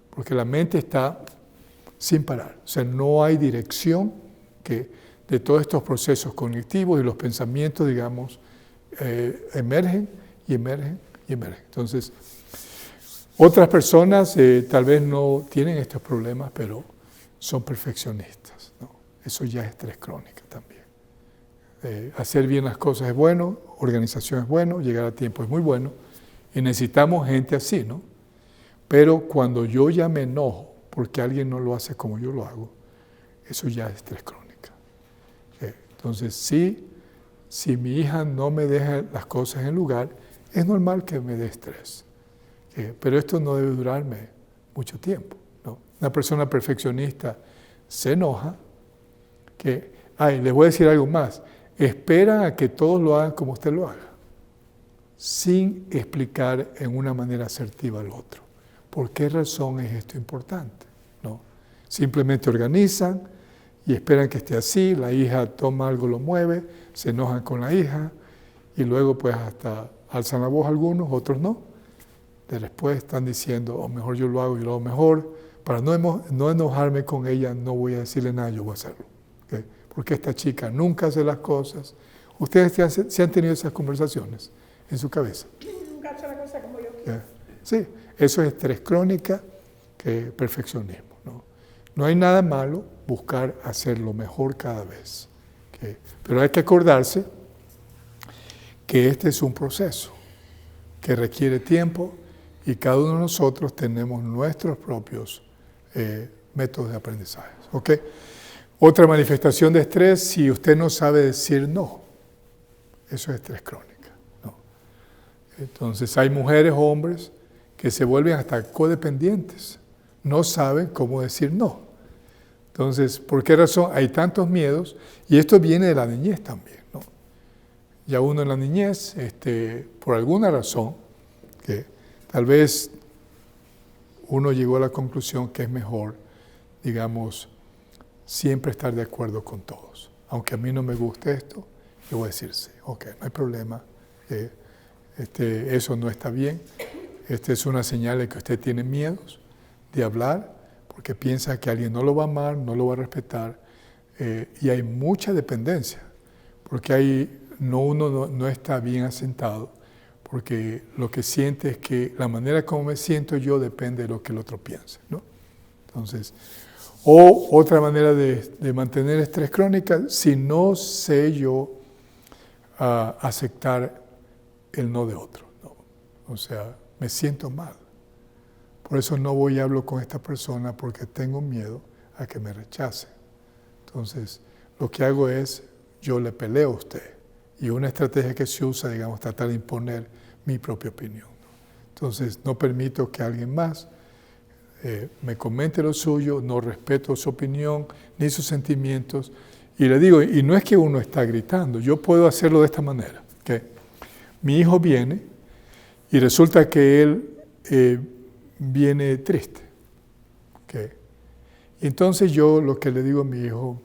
porque la mente está sin parar. O sea, no hay dirección de todos estos procesos cognitivos y los pensamientos, digamos, emergen y emergen y emergen. Entonces, otras personas tal vez no tienen estos problemas, pero son perfeccionistas, ¿no? Eso ya es estrés crónico también. Hacer bien las cosas es bueno, organización es bueno, llegar a tiempo es muy bueno, y necesitamos gente así, ¿no? Pero cuando yo ya me enojo porque alguien no lo hace como yo lo hago, eso ya es estrés crónico. Entonces, si mi hija no me deja las cosas en lugar, es normal que me dé estrés. Pero esto no debe durarme mucho tiempo, ¿no? Una persona perfeccionista se enoja, les voy a decir algo más, espera a que todos lo hagan como usted lo haga, sin explicar en una manera asertiva al otro. ¿Por qué razón es esto importante? ¿No? Simplemente organizan y esperan que esté así, la hija toma algo, lo mueve, se enojan con la hija y luego pues hasta alzan la voz algunos, otros no. Después están diciendo, mejor yo lo hago mejor, para no enojarme con ella no voy a decirle nada, yo voy a hacerlo. ¿Okay? Porque esta chica nunca hace las cosas. ¿Ustedes se han tenido esas conversaciones en su cabeza? Nunca hace la cosa como yo quiero. Sí, eso es estrés crónica, que perfeccionismo, ¿no? No hay nada malo buscar hacerlo mejor cada vez. Pero hay que acordarse que este es un proceso que requiere tiempo y cada uno de nosotros tenemos nuestros propios métodos de aprendizaje. ¿Okay? Otra manifestación de estrés, si usted no sabe decir no, eso es estrés crónica, ¿no? Entonces hay mujeres o hombres que se vuelven hasta codependientes, no saben cómo decir no. Entonces, ¿por qué razón? Hay tantos miedos, y esto viene de la niñez también, ¿no? Ya uno en la niñez, por alguna razón, que tal vez uno llegó a la conclusión que es mejor, digamos, siempre estar de acuerdo con todos. Aunque a mí no me guste esto, yo voy a decir sí, ok, no hay problema, eso no está bien, es una señal de que usted tiene miedos de hablar, porque piensa que alguien no lo va a amar, no lo va a respetar, y hay mucha dependencia, porque uno no está bien asentado, porque lo que siente es que la manera como me siento yo depende de lo que el otro piense, ¿no? Entonces, otra manera de mantener estrés crónica, si no sé yo aceptar el no de otro, ¿no? O sea, me siento mal. Por eso no voy y hablo con esta persona porque tengo miedo a que me rechace. Entonces, lo que hago es, yo le peleo a usted. Y una estrategia que se usa, digamos, tratar de imponer mi propia opinión, ¿no? Entonces, no permito que alguien más me comente lo suyo, no respeto su opinión ni sus sentimientos. Y le digo, y no es que uno está gritando, yo puedo hacerlo de esta manera. ¿Okay? Mi hijo viene y resulta que él viene triste. ¿Okay? Y entonces yo lo que le digo a mi hijo,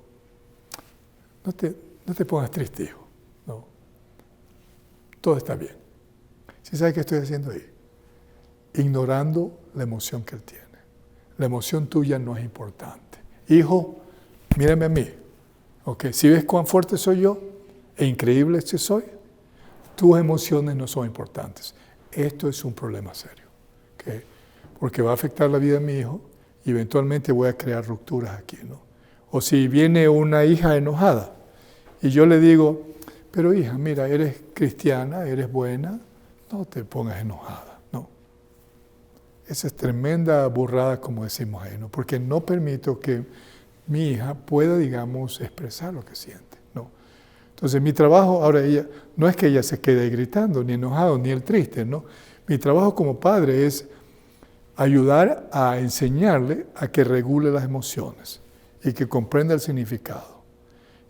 no te pongas triste, hijo. No. Todo está bien. ¿Sí sabe qué estoy haciendo ahí? Ignorando la emoción que él tiene. La emoción tuya no es importante. Hijo, mírame a mí. ¿Okay? Si ves cuán fuerte soy yo e increíble que soy, tus emociones no son importantes. Esto es un problema serio. ¿Okay? Porque va a afectar la vida de mi hijo y eventualmente voy a crear rupturas aquí, ¿no? O si viene una hija enojada y yo le digo, pero hija, mira, eres cristiana, eres buena, no te pongas enojada, ¿no? Esa es tremenda burrada, como decimos ahí, ¿no? Porque no permito que mi hija pueda, digamos, expresar lo que siente, ¿no? Entonces mi trabajo, ahora ella, no es que ella se quede gritando, ni enojado, ni el triste, ¿no? Mi trabajo como padre es ayudar a enseñarle a que regule las emociones y que comprenda el significado.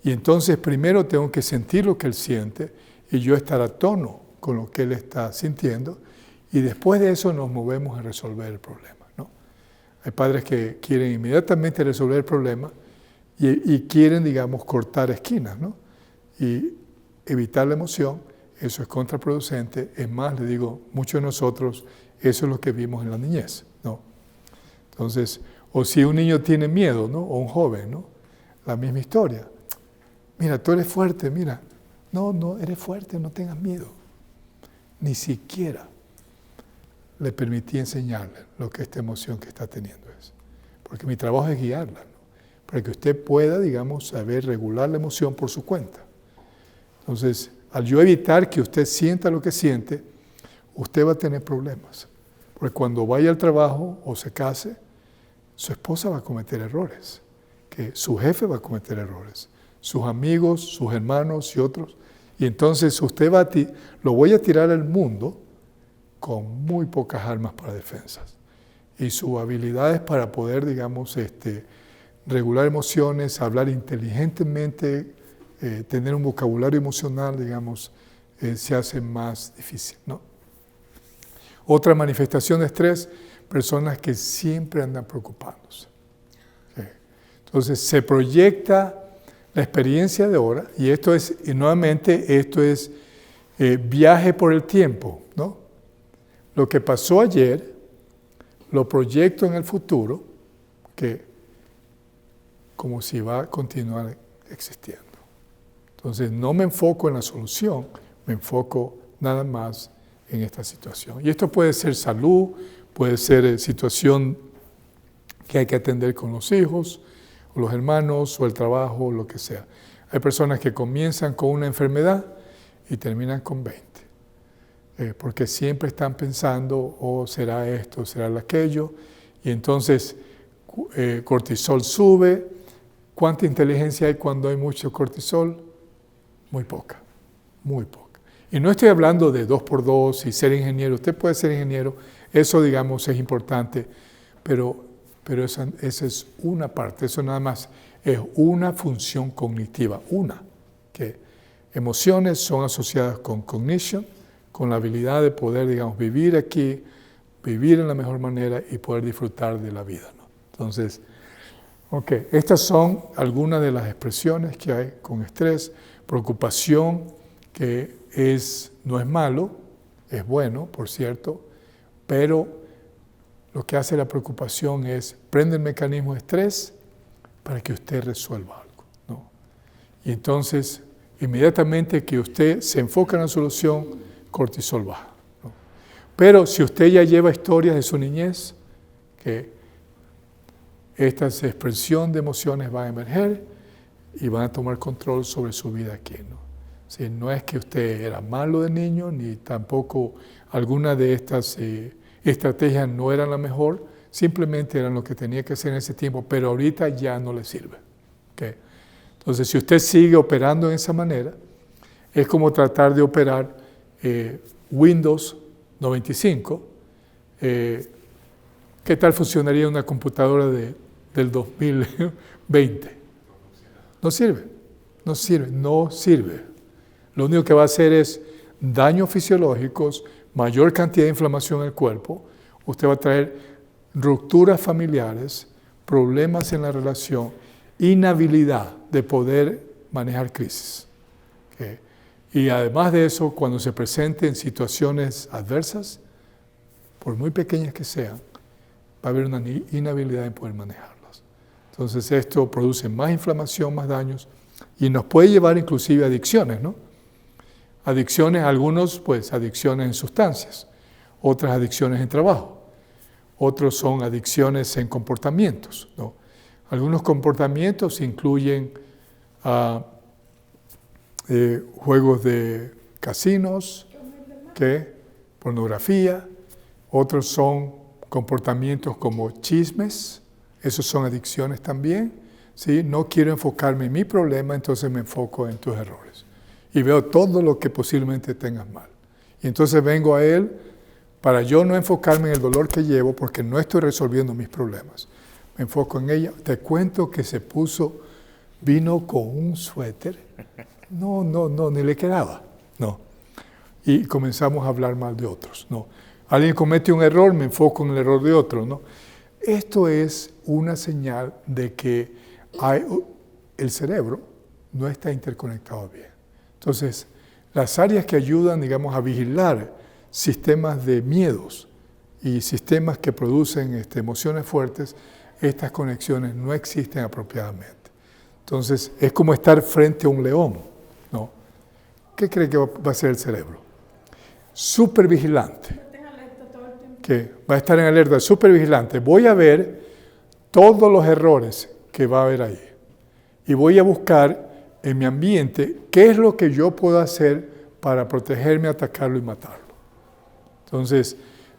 Y entonces primero tengo que sentir lo que él siente y yo estar a tono con lo que él está sintiendo y después de eso nos movemos a resolver el problema, ¿no? Hay padres que quieren inmediatamente resolver el problema y quieren, digamos, cortar esquinas, ¿no? Y evitar la emoción, eso es contraproducente. Es más, le digo, muchos de nosotros, eso es lo que vimos en la niñez, ¿no? Entonces, O si un niño tiene miedo, ¿no? O un joven, ¿no? La misma historia. Mira, tú eres fuerte, mira. No, eres fuerte, no tengas miedo. Ni siquiera le permití enseñarle lo que esta emoción que está teniendo es. Porque mi trabajo es guiarla, ¿no? Para que usted pueda, digamos, saber regular la emoción por su cuenta. Entonces, al yo evitar que usted sienta lo que siente, usted va a tener problemas. Porque cuando vaya al trabajo o se case, su esposa va a cometer errores, que su jefe va a cometer errores, sus amigos, sus hermanos y otros. Y entonces usted lo voy a tirar al mundo con muy pocas armas para defensas. Y sus habilidades para poder, digamos, regular emociones, hablar inteligentemente, tener un vocabulario emocional, digamos, se hace más difícil, ¿no? Otra manifestación de estrés, personas que siempre andan preocupándose. Entonces se proyecta la experiencia de ahora, y nuevamente esto es viaje por el tiempo, ¿no? Lo que pasó ayer, lo proyecto en el futuro, como si va a continuar existiendo. Entonces no me enfoco en la solución, me enfoco nada más en esta situación. Y esto puede ser salud, puede ser situación que hay que atender con los hijos, o los hermanos, o el trabajo, o lo que sea. Hay personas que comienzan con una enfermedad y terminan con 20, porque siempre están pensando, será esto, será aquello, y entonces cortisol sube. ¿Cuánta inteligencia hay cuando hay mucho cortisol? Muy poca, muy poca. Y no estoy hablando de 2x2 y ser ingeniero. Usted puede ser ingeniero, eso, digamos, es importante, pero esa es una parte, eso nada más es una función cognitiva, que emociones son asociadas con cognition, con la habilidad de poder, digamos, vivir aquí, vivir en la mejor manera y poder disfrutar de la vida, ¿no? Entonces, estas son algunas de las expresiones que hay con estrés. Preocupación, que no es malo, es bueno, por cierto, pero lo que hace la preocupación es prende el mecanismo de estrés para que usted resuelva algo, ¿no? Y entonces, inmediatamente que usted se enfoca en la solución, cortisol baja, ¿no? Pero si usted ya lleva historias de su niñez, que esta expresión de emociones va a emerger y van a tomar control sobre su vida aquí, ¿no? Sí, no es que usted era malo de niño, ni tampoco alguna de estas estrategias no eran la mejor, simplemente eran lo que tenía que hacer en ese tiempo, pero ahorita ya no le sirve. Entonces, si usted sigue operando en esa manera, es como tratar de operar Windows 95. ¿Qué tal funcionaría una computadora del 2020? No sirve. Lo único que va a hacer es daños fisiológicos, mayor cantidad de inflamación en el cuerpo. Usted va a traer rupturas familiares, problemas en la relación, inhabilidad de poder manejar crisis. Y además de eso, cuando se presenten situaciones adversas, por muy pequeñas que sean, va a haber una inhabilidad en poder manejarlas. Entonces esto produce más inflamación, más daños, y nos puede llevar inclusive a adicciones, ¿no? Adicciones, algunos, pues, adicciones en sustancias, otras adicciones en trabajo, otros son adicciones en comportamientos, ¿no? Algunos comportamientos incluyen juegos de casinos, pornografía, otros son comportamientos como chismes, esos son adicciones también, ¿sí? No quiero enfocarme en mi problema, entonces me enfoco en tus errores. Y veo todo lo que posiblemente tengas mal. Y entonces vengo a Él para yo no enfocarme en el dolor que llevo porque no estoy resolviendo mis problemas. Me enfoco en ella. Te cuento que vino con un suéter. No, ni le quedaba. No. Y comenzamos a hablar mal de otros. No. Alguien comete un error, me enfoco en el error de otro. ¿No? Esto es una señal de que el cerebro no está interconectado bien. Entonces, las áreas que ayudan, digamos, a vigilar sistemas de miedos y sistemas que producen emociones fuertes estas conexiones no existen apropiadamente. Entonces, es como estar frente a un león, ¿no? ¿Qué cree que va a hacer el cerebro? Súper vigilante. Que va a estar en alerta, súper vigilante. Voy a ver todos los errores que va a haber ahí. Y voy a buscar en mi ambiente qué es lo que yo puedo hacer para protegerme, atacarlo y matarlo. Entonces,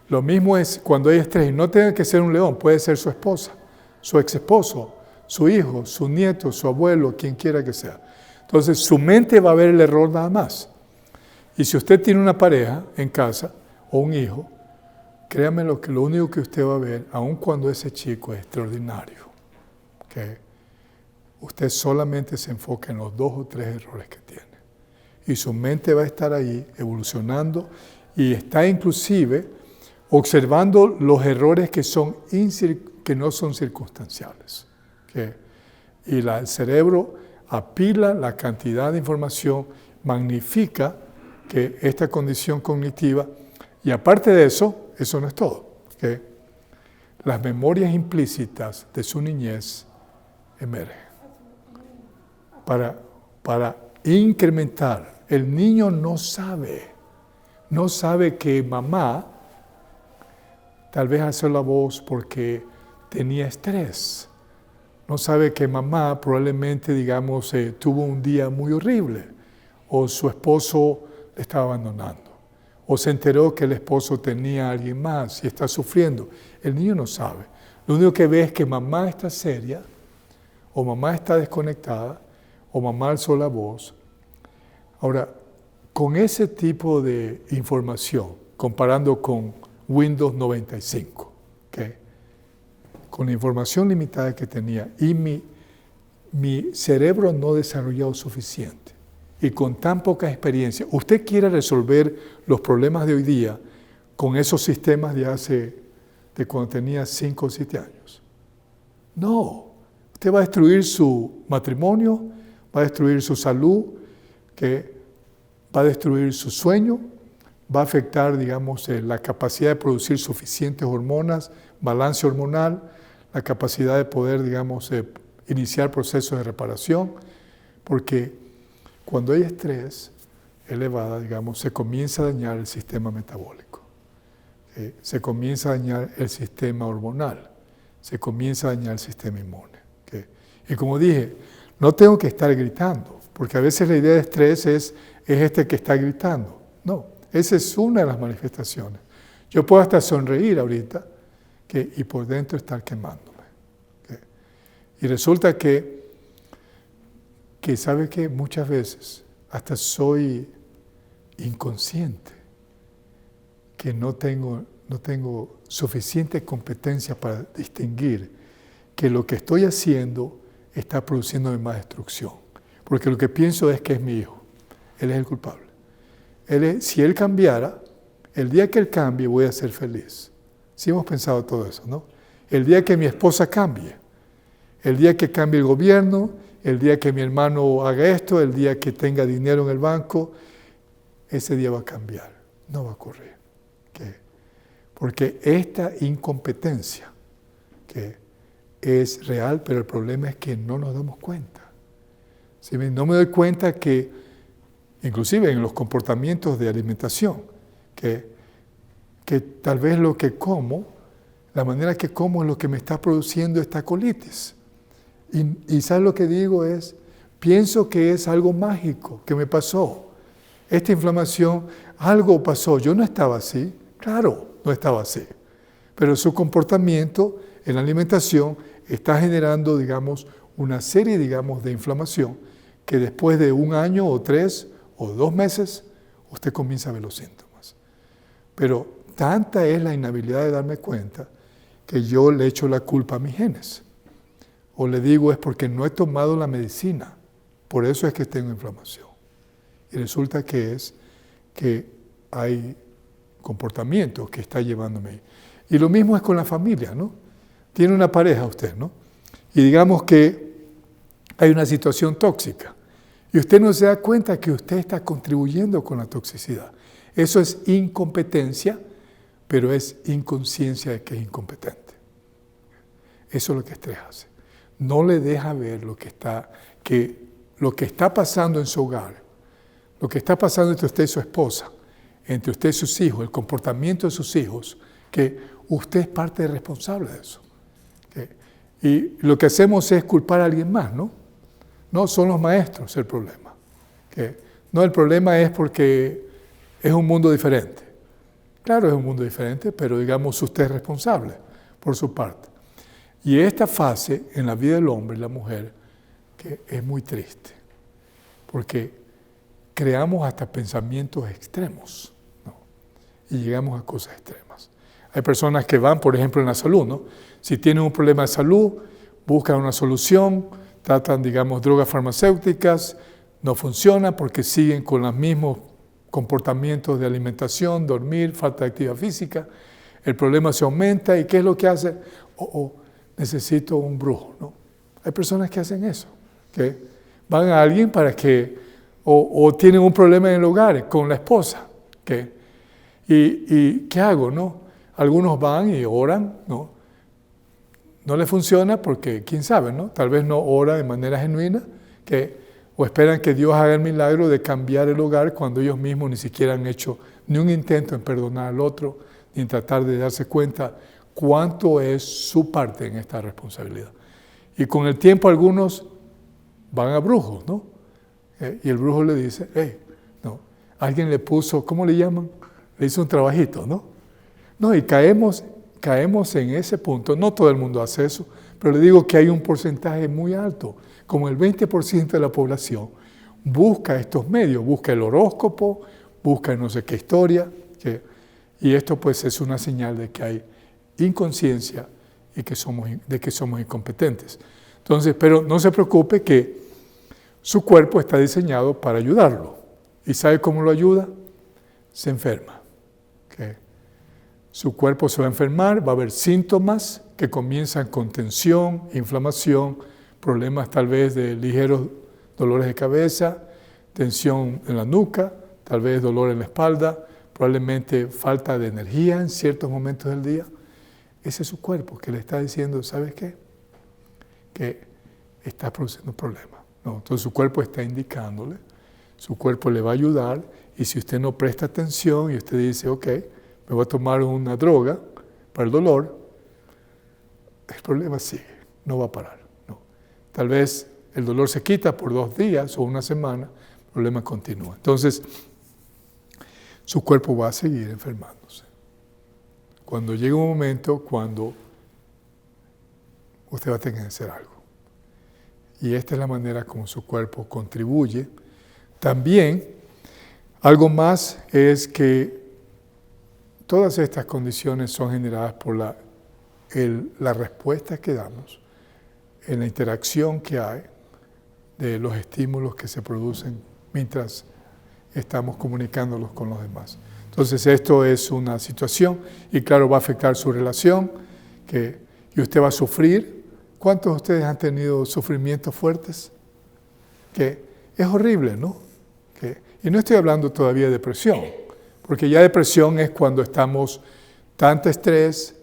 lo mismo es cuando hay estrés. Y no tiene que ser un león, puede ser su esposa, su ex esposo, su hijo, su nieto, su abuelo, quien quiera que sea. Entonces, su mente va a ver el error nada más. Y si usted tiene una pareja en casa o un hijo, créame lo único que usted va a ver, aun cuando ese chico es extraordinario, que usted solamente se enfoca en los 2 o 3 errores que tiene. Y su mente va a estar ahí evolucionando y está inclusive observando los errores que no son circunstanciales. Y el cerebro apila la cantidad de información, magnifica que esta condición cognitiva, y aparte de eso, eso no es todo. Las memorias implícitas de su niñez emergen para incrementar. El niño no sabe que mamá tal vez alzó la voz porque tenía estrés. No sabe que mamá probablemente, digamos, tuvo un día muy horrible, o su esposo le estaba abandonando, o se enteró que el esposo tenía a alguien más y está sufriendo. El niño no sabe. Lo único que ve es que mamá está seria, o mamá está desconectada, o mamá alzó la voz. Ahora, con ese tipo de información, comparando con Windows 95, con la información limitada que tenía, y mi cerebro no desarrollado suficiente, y con tan poca experiencia, ¿usted quiere resolver los problemas de hoy día con esos sistemas de cuando tenía 5 o 7 años? No. Usted va a destruir su matrimonio, va a destruir su salud, va a destruir su sueño, va a afectar, digamos, la capacidad de producir suficientes hormonas, balance hormonal, la capacidad de poder, digamos, iniciar procesos de reparación, porque cuando hay estrés elevado, digamos, se comienza a dañar el sistema metabólico, se comienza a dañar el sistema hormonal, se comienza a dañar el sistema inmune. Y como dije, no tengo que estar gritando, porque a veces la idea de estrés es este que está gritando. No, esa es una de las manifestaciones. Yo puedo hasta sonreír ahorita y por dentro estar quemándome. Y resulta que ¿sabe qué? Muchas veces hasta soy inconsciente, que no tengo suficiente competencia para distinguir que lo que estoy haciendo está produciéndome más destrucción. Porque lo que pienso es que es mi hijo. Él es el culpable. Si él cambiara, el día que él cambie voy a ser feliz. Sí hemos pensado todo eso, ¿no? El día que mi esposa cambie, el día que cambie el gobierno, el día que mi hermano haga esto, el día que tenga dinero en el banco, ese día va a cambiar. No va a ocurrir. Porque esta incompetencia es real, pero el problema es que no nos damos cuenta. ¿Sí? No me doy cuenta que, inclusive en los comportamientos de alimentación, que tal vez lo que como, la manera que como es lo que me está produciendo esta colitis. Y ¿sabes lo que digo? Pienso que es algo mágico que me pasó. Esta inflamación, algo pasó. Yo no estaba así. Claro, no estaba así. Pero su comportamiento en la alimentación está generando, digamos, una serie, digamos, de inflamación que después de 1 año o 3 o 2 meses, usted comienza a ver los síntomas. Pero tanta es la inhabilidad de darme cuenta que yo le echo la culpa a mis genes. O le digo es porque no he tomado la medicina, por eso es que tengo inflamación. Y resulta que hay comportamiento que está llevándome ahí. Y lo mismo es con la familia, ¿no? Tiene una pareja usted, ¿no? Y digamos que hay una situación tóxica. Y usted no se da cuenta que usted está contribuyendo con la toxicidad. Eso es incompetencia, pero es inconsciencia de que es incompetente. Eso es lo que estrés hace. No le deja ver lo que está pasando en su hogar, lo que está pasando entre usted y su esposa, entre usted y sus hijos, el comportamiento de sus hijos, que usted es parte responsable de eso. Y lo que hacemos es culpar a alguien más, ¿no? No son los maestros el problema. No, el problema es porque es un mundo diferente. Claro, es un mundo diferente, pero digamos usted es responsable por su parte. Y esta fase en la vida del hombre y la mujer que es muy triste, porque creamos hasta pensamientos extremos, ¿no? Y llegamos a cosas extremas. Hay personas que van, por ejemplo, en la salud, ¿no? Si tienen un problema de salud, buscan una solución, tratan, digamos, drogas farmacéuticas, no funciona porque siguen con los mismos comportamientos de alimentación, dormir, falta de actividad física, el problema se aumenta y ¿qué es lo que hace? Necesito un brujo, ¿no? Hay personas que hacen eso, que van a alguien para que, o tienen un problema en el hogar con la esposa, y ¿qué hago, no? Algunos van y oran, ¿no? No les funciona porque, quién sabe, ¿no? Tal vez no ora de manera genuina, o esperan que Dios haga el milagro de cambiar el hogar cuando ellos mismos ni siquiera han hecho ni un intento en perdonar al otro, ni en tratar de darse cuenta cuánto es su parte en esta responsabilidad. Y con el tiempo algunos van a brujos, ¿no? Y el brujo le dice, no, alguien le puso, ¿cómo le llaman? Le hizo un trabajito, ¿no? No, y caemos en ese punto. No todo el mundo hace eso, pero le digo que hay un porcentaje muy alto, como el 20% de la población busca estos medios, busca el horóscopo, busca no sé qué historia, y esto pues es una señal de que hay inconsciencia y de que somos incompetentes. Entonces, pero no se preocupe que su cuerpo está diseñado para ayudarlo. ¿Y sabe cómo lo ayuda? Se enferma. Su cuerpo se va a enfermar, va a haber síntomas que comienzan con tensión, inflamación, problemas tal vez de ligeros dolores de cabeza, tensión en la nuca, tal vez dolor en la espalda, probablemente falta de energía en ciertos momentos del día. Ese es su cuerpo que le está diciendo, ¿sabes qué? Que está produciendo problemas, ¿no? Entonces su cuerpo está indicándole, su cuerpo le va a ayudar, y si usted no presta atención y usted dice, ok, me voy a tomar una droga para el dolor, el problema sigue, no va a parar, ¿no? Tal vez el dolor se quita por 2 días o una semana, el problema continúa. Entonces, su cuerpo va a seguir enfermándose. Cuando llegue un momento cuando usted va a tener que hacer algo. Y esta es la manera como su cuerpo contribuye. También, algo más es que todas estas condiciones son generadas por la respuesta que damos en la interacción que hay de los estímulos que se producen mientras estamos comunicándolos con los demás. Entonces esto es una situación y claro va a afectar su relación y usted va a sufrir. ¿Cuántos de ustedes han tenido sufrimientos fuertes? Que es horrible, ¿no? Y no estoy hablando todavía de depresión, porque ya depresión es cuando estamos tanto estrés,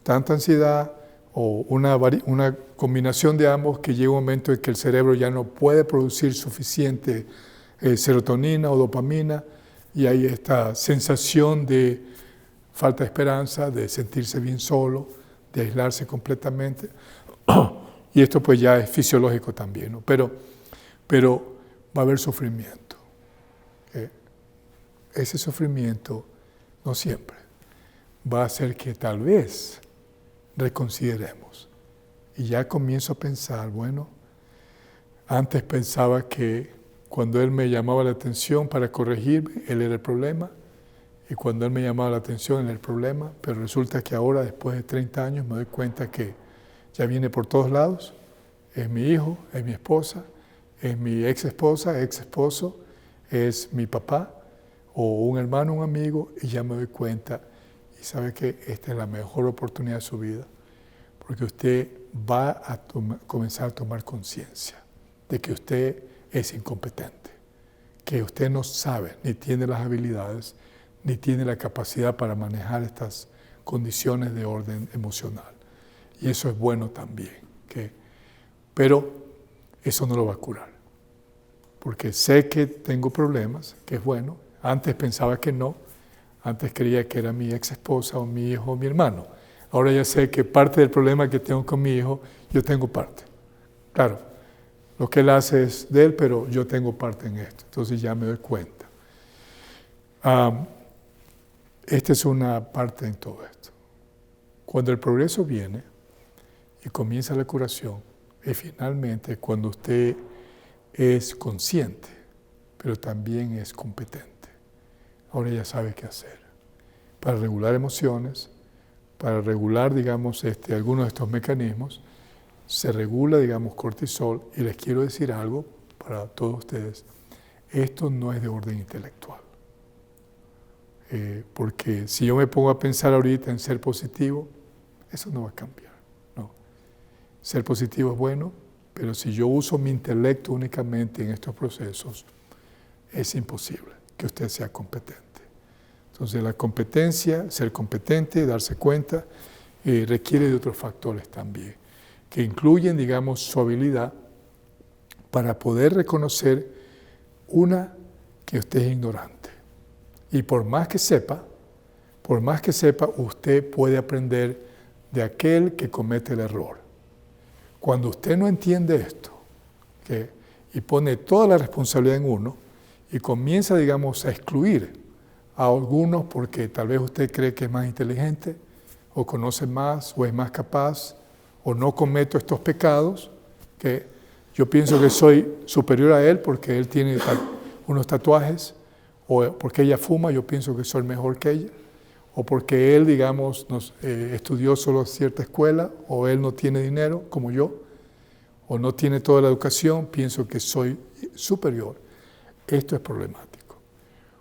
tanta ansiedad o una combinación de ambos que llega un momento en que el cerebro ya no puede producir suficiente serotonina o dopamina y hay esta sensación de falta de esperanza, de sentirse bien solo, de aislarse completamente. Y esto pues ya es fisiológico también, ¿no? Pero va a haber sufrimiento. Ese sufrimiento no siempre va a hacer que tal vez reconsideremos. Y ya comienzo a pensar, bueno, antes pensaba que cuando él me llamaba la atención para corregirme, él era el problema. Y cuando él me llamaba la atención, él era el problema. Pero resulta que ahora, después de 30 años, me doy cuenta que ya viene por todos lados. Es mi hijo, es mi esposa, es mi ex esposa, ex esposo, es mi papá, o un hermano, un amigo, y ya me doy cuenta. Y sabe que esta es la mejor oportunidad de su vida, porque usted va a comenzar a tomar conciencia de que usted es incompetente, que usted no sabe, ni tiene las habilidades, ni tiene la capacidad para manejar estas condiciones de orden emocional. y eso es bueno también. Pero eso no lo va a curar, porque sé que tengo problemas, que es bueno. Antes pensaba que no, antes creía que era mi ex esposa o mi hijo o mi hermano. Ahora ya sé que parte del problema que tengo con mi hijo, yo tengo parte. Claro, lo que él hace es de él, pero yo tengo parte en esto, entonces ya me doy cuenta. Esta es una parte en todo esto. Cuando el progreso viene y comienza la curación, es finalmente cuando usted es consciente, pero también es competente. Ahora ya sabe qué hacer para regular emociones, para regular, digamos, algunos de estos mecanismos. Se regula, digamos, cortisol, y les quiero decir algo para todos ustedes. Esto no es de orden intelectual. Porque si yo me pongo a pensar ahorita en ser positivo, eso no va a cambiar. No. Ser positivo es bueno, pero si yo uso mi intelecto únicamente en estos procesos, es imposible que usted sea competente. Entonces la competencia, ser competente, darse cuenta, requiere de otros factores también, que incluyen, digamos, su habilidad para poder reconocer que usted es ignorante. Y por más que sepa, usted puede aprender de aquel que comete el error. Cuando usted no entiende esto, y pone toda la responsabilidad en uno, y comienza, digamos, a excluir a algunos porque tal vez usted cree que es más inteligente, o conoce más, o es más capaz, o no cometo estos pecados, que yo pienso que soy superior a él porque él tiene unos tatuajes, o porque ella fuma, yo pienso que soy mejor que ella, o porque él, digamos, estudió solo cierta escuela, o él no tiene dinero como yo, o no tiene toda la educación, pienso que soy superior. Esto es problemático,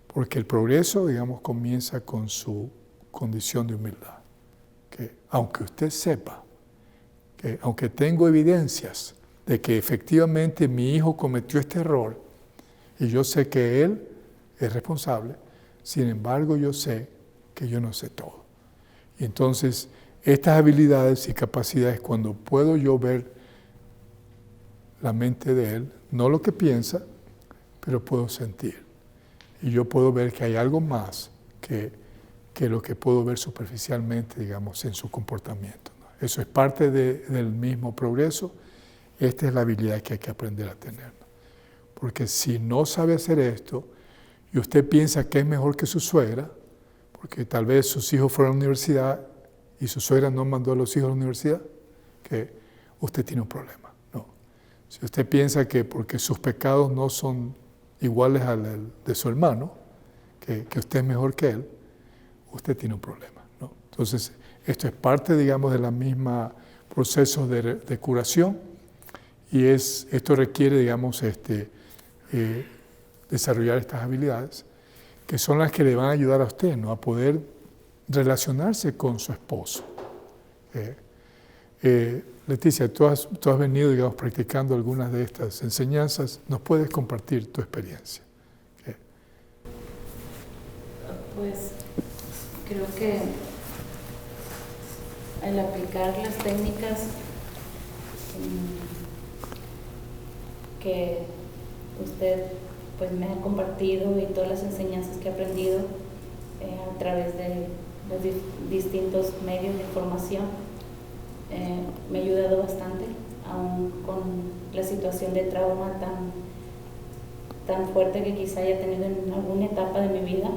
porque el progreso, digamos, comienza con su condición de humildad. Que aunque usted sepa, que aunque tengo evidencias de que efectivamente mi hijo cometió este error, y yo sé que él es responsable, sin embargo yo sé que yo no sé todo. Y entonces estas habilidades y capacidades, cuando puedo yo ver la mente de él, no lo que piensa, pero puedo sentir. Y yo puedo ver que hay algo más que lo que puedo ver superficialmente, digamos, en su comportamiento, ¿no? Eso es parte del mismo progreso. Esta es la habilidad que hay que aprender a tener, ¿no? Porque si no sabe hacer esto, y usted piensa que es mejor que su suegra, porque tal vez sus hijos fueron a la universidad y su suegra no mandó a los hijos a la universidad, que usted tiene un problema, ¿no? Si usted piensa que porque sus pecados no son iguales al de su hermano, que usted es mejor que él, usted tiene un problema, ¿no? Entonces, esto es parte, digamos, de la misma proceso de curación, y esto requiere, digamos, desarrollar estas habilidades, que son las que le van a ayudar a usted, ¿no?, a poder relacionarse con su esposo. Leticia, tú has venido, digamos, practicando algunas de estas enseñanzas. ¿Nos puedes compartir tu experiencia? Pues creo que al aplicar las técnicas que usted pues me ha compartido y todas las enseñanzas que he aprendido a través de los distintos medios de información, me ha ayudado bastante, aún con la situación de trauma tan fuerte que quizá haya tenido en alguna etapa de mi vida.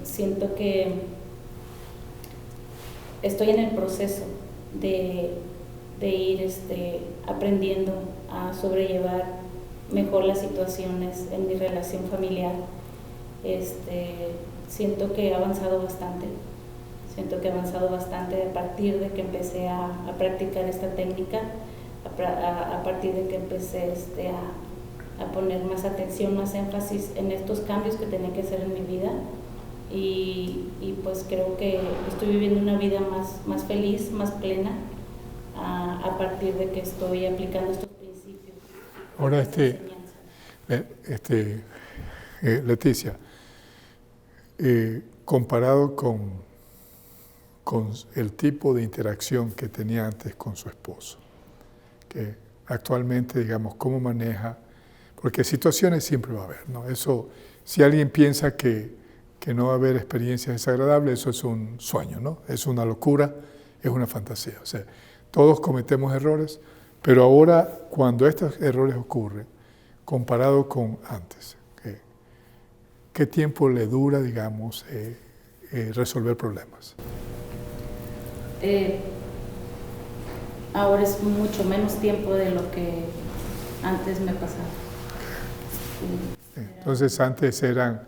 Siento que estoy en el proceso de ir aprendiendo a sobrellevar mejor las situaciones en mi relación familiar. Siento que he avanzado bastante. A partir de que empecé a practicar esta técnica, a partir de que empecé a poner más atención, más énfasis en estos cambios que tenía que hacer en mi vida, y pues creo que estoy viviendo una vida más feliz, más plena, a partir de que estoy aplicando estos principios. Ahora, Leticia, comparado con con el tipo de interacción que tenía antes con su esposo. Que actualmente, digamos, cómo maneja, porque situaciones siempre va a haber, ¿no? Eso, si alguien piensa que no va a haber experiencias desagradables, eso es un sueño, ¿no? Es una locura, es una fantasía. O sea, todos cometemos errores, pero ahora, cuando estos errores ocurren, comparado con antes, ¿qué tiempo le dura, digamos, resolver problemas? Ahora es mucho menos tiempo de lo que antes me pasaba. Entonces antes eran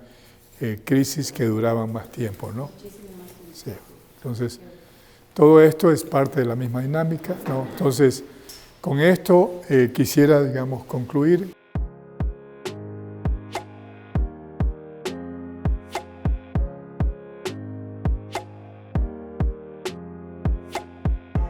crisis que duraban más tiempo, ¿no? Muchísimo más tiempo. Sí. Entonces, todo esto es parte de la misma dinámica, ¿no? Entonces, con esto quisiera, digamos, concluir.